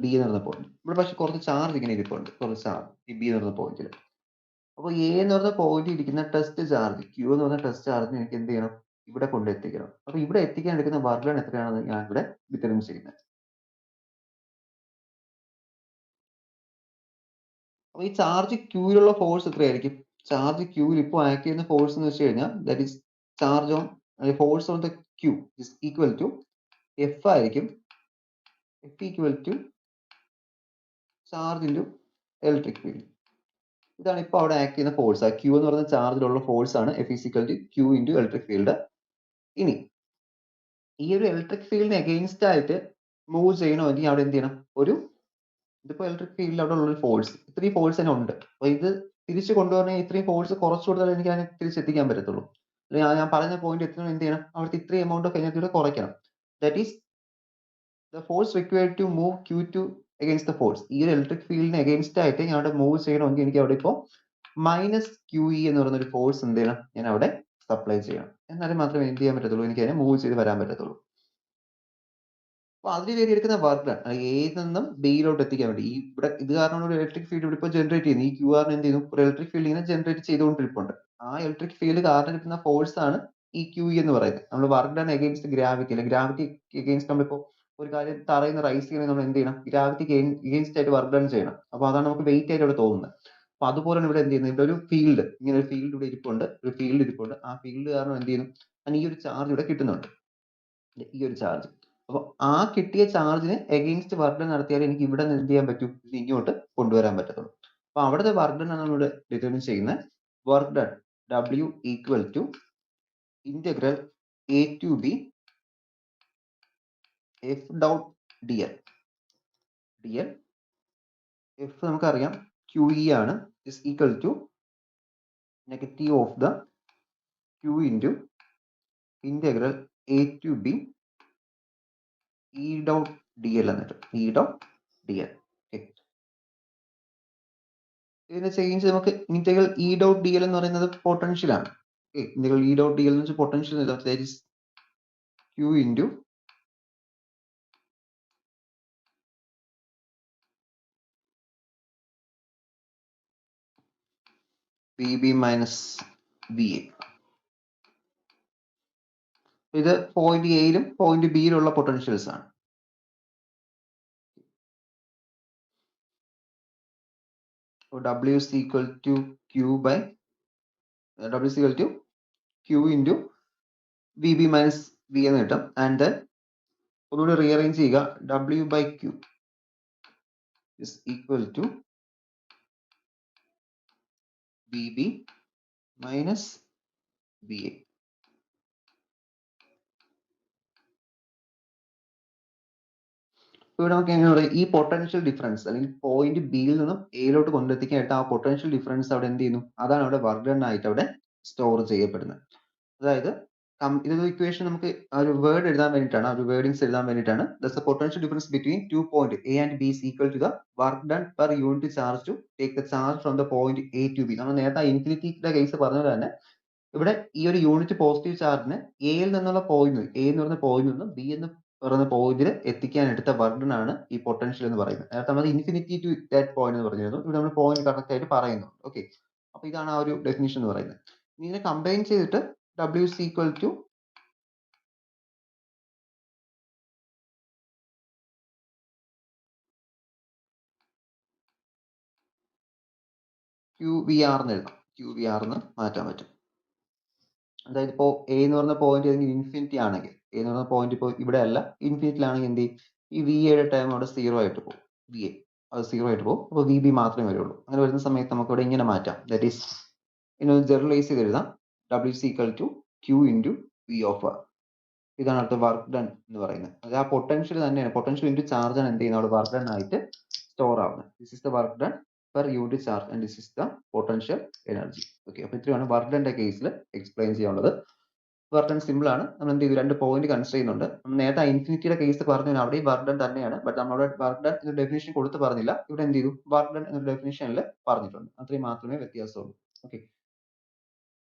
B എന്ന് പറയുന്ന പോയിന്റ്. ഇവിടെ പക്ഷെ കുറച്ച് ചാർജ് ഇങ്ങനെ ഇരിപ്പുണ്ട്, കുറച്ച് ചാർജ് ഈ B എന്ന് പറയുന്ന പോയിന്റിൽ. അപ്പോൾ A എന്ന് പറഞ്ഞ പോയിന്റ് ഇരിക്കുന്ന ടെസ്റ്റ് ചാർജ് Q എന്ന് പറഞ്ഞ ടെസ്റ്റ് ചാർജിന് എനിക്ക് എന്ത് ചെയ്യണം, ഇവിടെ കൊണ്ടെത്തിക്കണം. അപ്പോൾ ഇവിടെ എത്തിക്കാൻ എടുക്കുന്ന വർക്ക് ഡൺ എത്രയാണെന്ന് ഞാൻ ഇവിടെ ഡിറ്റർമിൻ ചെയ്യുന്നത്. അപ്പോൾ ഈ ചാർജ് ക്യൂയിലുള്ള ഫോഴ്സ് എത്രയായിരിക്കും? ചാർജ് ക്യൂയിൽ ഇപ്പോൾ ആക്ട് ചെയ്യുന്ന ഫോഴ്സ് എന്ന് വെച്ച് കഴിഞ്ഞാൽ that is charge on force on the Q is equal to F ആയിരിക്കും. F equal to charge into electric field. ഇതാണ് ഇപ്പോൾ അവിടെ ആക്ട് ചെയ്യുന്ന ഫോഴ്സ്. ആ ക്യൂ എന്ന് പറയുന്ന ചാർജിലുള്ള ഫോഴ്സ് ആണ് F is equal to Q into electric field. ഇനി ഈ ഒരു ഇലക്ട്രിക് ഫീൽഡിന് അഗെയിൻസ്റ്റ് ആയിട്ട് മൂവ് ചെയ്യണമെങ്കിൽ അവിടെ എന്ത് ചെയ്യണം, ഇതിപ്പോ ഇലക്ട്രിക് ഫീൽഡിൽ അവിടെ ഉള്ള ഫോഴ്സ്, ഇത്രയും ഫോഴ്സ് തന്നെ ഉണ്ട്. അപ്പൊ ഇത് തിരിച്ചു കൊണ്ടുവരണമെങ്കിൽ ഇത്രയും ഫോഴ്സ് കുറച്ചു കൊടുത്താൽ എനിക്ക് അതിനെ തിരിച്ചെത്തിക്കാൻ പറ്റത്തുള്ളൂ. അല്ലെങ്കിൽ ഞാൻ പറഞ്ഞ പോയിന്റ് എത്തണം എന്ത് ചെയ്യണം, അവിടുത്തെ ഇത്രയും എമൗണ്ട് ഓഫ് എനർജിയുടെ കുറയ്ക്കണം. That is the force required to move Q2 against the force. ഈ ഒരു ഇലക്ട്രിക് ഫീൽഡിന് അഗെയിൻസ്റ്റ് ആയിട്ട് ഞാൻ അവിടെ മൂവ് ചെയ്യണമെങ്കിൽ എനിക്ക് അവിടെ ഇപ്പോൾ -QE എന്ന് പറയുന്ന ഒരു ഫോഴ്സ് എന്ത് ചെയ്യണം, ഞാൻ അവിടെ സപ്ലൈ ചെയ്യണം. എന്നാലും മാത്രമേ എന്ത് ചെയ്യാൻ പറ്റത്തുള്ളൂ, എനിക്ക് അതിനെ മൂവ് ചെയ്ത് വരാൻ പറ്റത്തുള്ളൂ. അപ്പൊ അതിന് വേണ്ടി എടുക്കുന്ന വർക്ക് ഡൺ എയിൽ നിന്നും ബിയിലോട്ട് എത്തിക്കാൻ വേണ്ടി ഇവിടെ ഇത് കാരണം ഒരു ഇലക്ട്രിക് ഫീൽഡ് ഇവിടെ ഇപ്പോൾ ജനറേറ്റ് ചെയ്യുന്നു. ഈ QR എന്ത് ചെയ്യുന്നു, ഒരു ഇലക്ട്രിക് ഫീൽഡ് ഇങ്ങനെ ജനറേറ്റ് ചെയ്തുകൊണ്ടിരിപ്പുണ്ട്. ആ ഇലക്ട്രിക് ഫീൽഡ് കാരണം കിട്ടുന്ന ഫോഴ്സ് ആണ് ഈ QE എന്ന് പറയുന്നത്. നമ്മൾ വർക്ക് ഡൺ അഗെയിൻസ്റ്റ് ഗ്രാവിറ്റി, അല്ലെങ്കിൽ ഗ്രാവിറ്റി അഗെയിൻസ്റ്റ് നമ്മളിപ്പോൾ ഒരു കാര്യം തറയുന്ന റൈസ് ചെയ്യണമെങ്കിൽ നമ്മൾ എന്ത് ചെയ്യണം, ഗ്രാവിറ്റിക്ക് അഗെയിൻസ്റ്റ് ആയിട്ട് വർക്ക് ഡൺ ചെയ്യണം. അപ്പോൾ അതാണ് നമുക്ക് വെയിറ്റ് ആയിട്ട് ഇവിടെ തോന്നുന്നത്. അപ്പൊ അതുപോലെയാണ് ഇവിടെ എന്ത് ചെയ്യുന്നത്, ഇവിടെ ഒരു ഫീൽഡ്, ഇങ്ങനെ ഒരു ഫീൽഡ് ഇവിടെ ഇരിപ്പുണ്ട്, ഒരു ഫീൽഡ് ഇരിപ്പുണ്ട്. ആ ഫീൽഡ് കാരണം എന്ത് ചെയ്യുന്നു, ഈ ഒരു ചാർജ് ഇവിടെ കിട്ടുന്നുണ്ട്, ഈ ഒരു ചാർജ്. അപ്പൊ ആ കിട്ടിയ ചാർജിന് എഗെയിൻസ്റ്റ് വർക്ക് ഡൺ നടത്തിയാൽ എനിക്ക് ഇവിടെ നിന്ന് എന്ത് ചെയ്യാൻ പറ്റും, ഇത് ഇങ്ങോട്ട് കൊണ്ടുവരാൻ പറ്റത്തുള്ളൂ. അപ്പൊ അവിടുത്തെ വർക്ക് ഡൺ ആണ് നമ്മളിവിടെ ഡിറ്റർമിൻ ചെയ്യുന്നത്. Work done W equal to integral A to B F dot DL. F നമുക്കറിയാം QE ആണ് is equal to negative of the Q into integral A to B E dot dl എന്നിട്ട് E dot dl. ഇതിന്റെ change നമുക്ക് integral E dot dl എന്ന് പറയുന്നത് potential ആണ്. Integral E dot dl എന്ന് വെച്ചാൽ potential that is Q into VB minus VA. ഇത് point എയിലും point ബിയിലുള്ള potentials ആണ്. W is equal to Q by W is equal to Q into VB minus V എന്ന് കിട്ടും. And then ഒന്നുകൂടി rearrange ചെയ്യുക. W by Q is equal to VB minus VA. ഇവിടെ നമുക്ക് എങ്ങനെ പറയാം, ഈ പൊട്ടൻഷ്യൽ ഡിഫറൻസ് അല്ലെങ്കിൽ പോയിന്റ് ബിയിൽ നിന്നും എയിലോട്ട് കൊണ്ടെത്തിക്കാനായിട്ട് ആ പൊട്ടൻഷ്യൽ ഡിഫറൻസ് അവിടെ എന്ത് ചെയ്യുന്നു, അതാണ് അവിടെ വർക്ക് ഡൺ ആയിട്ട് അവിടെ സ്റ്റോർ ചെയ്യപ്പെടുന്നത്. അതായത് ഇതൊരു ഇക്വേഷൻ നമുക്ക് ആ ഒരു വേർഡ് എഴുതാൻ വേണ്ടിയിട്ടാണ്, ആ ഒരു വേർഡിങ്സ് എഴുതാൻ വേണ്ടിയിട്ടാണ്. That's the potential difference between 2 point A and B is equal to the work done per unit charge to take the charge from the point A to B. നമ്മൾ നേരത്തെ ഇൻഫിനിറ്റിയുടെ കേസ് പറഞ്ഞത് തന്നെ ഇവിടെ ഈ ഒരു യൂണിറ്റ് പോസിറ്റീവ് ചാർജിന് എയിൽ നിന്നുള്ള point, A എന്ന് പറയുന്ന പോയിന്റ് നിന്ന് ബി എന്ന് പറയുന്ന പോയിന്റിൽ എത്തിക്കാൻ എടുത്ത വർക്ക് ഡൺ ആണ് ഈ പൊട്ടൻഷ്യൽ എന്ന് പറയുന്നത്. നേരത്തെ നമ്മൾ ഇൻഫിനിറ്റി ടു ദാറ്റ് പോയിന്റ് എന്ന് പറഞ്ഞിരുന്നു, ഇവിടെ നമ്മൾ പോയിന്റ് കറക്റ്റ് ആയിട്ട് പറയുന്നു. ഓക്കെ, അപ്പൊ ഇതാണ് ആ ഒരു ഡെഫിനിഷൻ എന്ന് പറയുന്നത്. ഇതിനെ കമ്പൈൻ ചെയ്തിട്ട് W is equal to QVR എന്ന് എഴുതാം. QVR എന്ന് മാറ്റാൻ പറ്റും. അതായത് ഇപ്പോൾ എ എന്ന് പറഞ്ഞ പോയിന്റ് ഇൻഫിനിറ്റി ആണെങ്കിൽ, എ എന്ന് പറഞ്ഞ പോയിന്റ് ഇപ്പോൾ ഇവിടെ അല്ല ഇൻഫിനിറ്റിയിലാണെങ്കിൽ എന്ത് ചെയ്യും, ഈ VA ടൈം അവിടെ 0 ആയിട്ട് പോകും. VA അത് 0 ആയിട്ട് പോകും. അപ്പോൾ VB മാത്രമേ വരുള്ളൂ. അങ്ങനെ വരുന്ന സമയത്ത് നമുക്ക് ഇവിടെ ഇങ്ങനെ മാറ്റാം. ദാറ്റ് ഈസ് ഇങ്ങനെ ജനറലൈസ് ചെയ്ത് എഴുതാം. W is equal to Q into V of R. ഇതാണ് അടുത്ത വർക്ക് ഡൺ എന്ന് പറയുന്നത്. അത് ആ പൊട്ടൻഷ്യൽ തന്നെയാണ്, പൊട്ടൻഷ്യൽ ഇൻറ്റു ചാർജ് ആണ് എന്ത് ചെയ്യുന്നത് അവിടെ വർക്ക് ഡൺ ആയിട്ട് സ്റ്റോർ ആവുന്നത്. This is the work done per unit charge and this is the potential energy. Okay, അപ്പോൾ ഇത്രയാണ് വർക്ക് ഡണിന്റെ കേസിൽ എക്സ്പ്ലെയിൻ ചെയ്യാനുള്ളത്. വർക്ക് ഡൺ സിമ്പിൾ ആണ്. നമ്മൾ എന്ത് ചെയ്തു, 2 പോയിന്റ് കൺസിഡർ ചെയ്യുന്നുണ്ട്. നമ്മൾ നേരത്തെ ഇൻഫിനിറ്റിയുടെ കേസ് പറഞ്ഞു, അവിടെയും വർക്ക് ഡൺ തന്നെയാണ്. ബട്ട് നമ്മളവിടെ വർക്ക് ഡൺ എന്ന ഡെഫിനേഷൻ കൊടുത്ത് പറഞ്ഞില്ല. ഇവിടെ എന്ത് ചെയ്തു, വർക്ക് ഡൺ എന്ന ഡെഫിനേഷനിൽ പറഞ്ഞിട്ടുണ്ട്. അത്രയും മാത്രമേ വ്യത്യാസമുള്ളൂ. ഓക്കെ,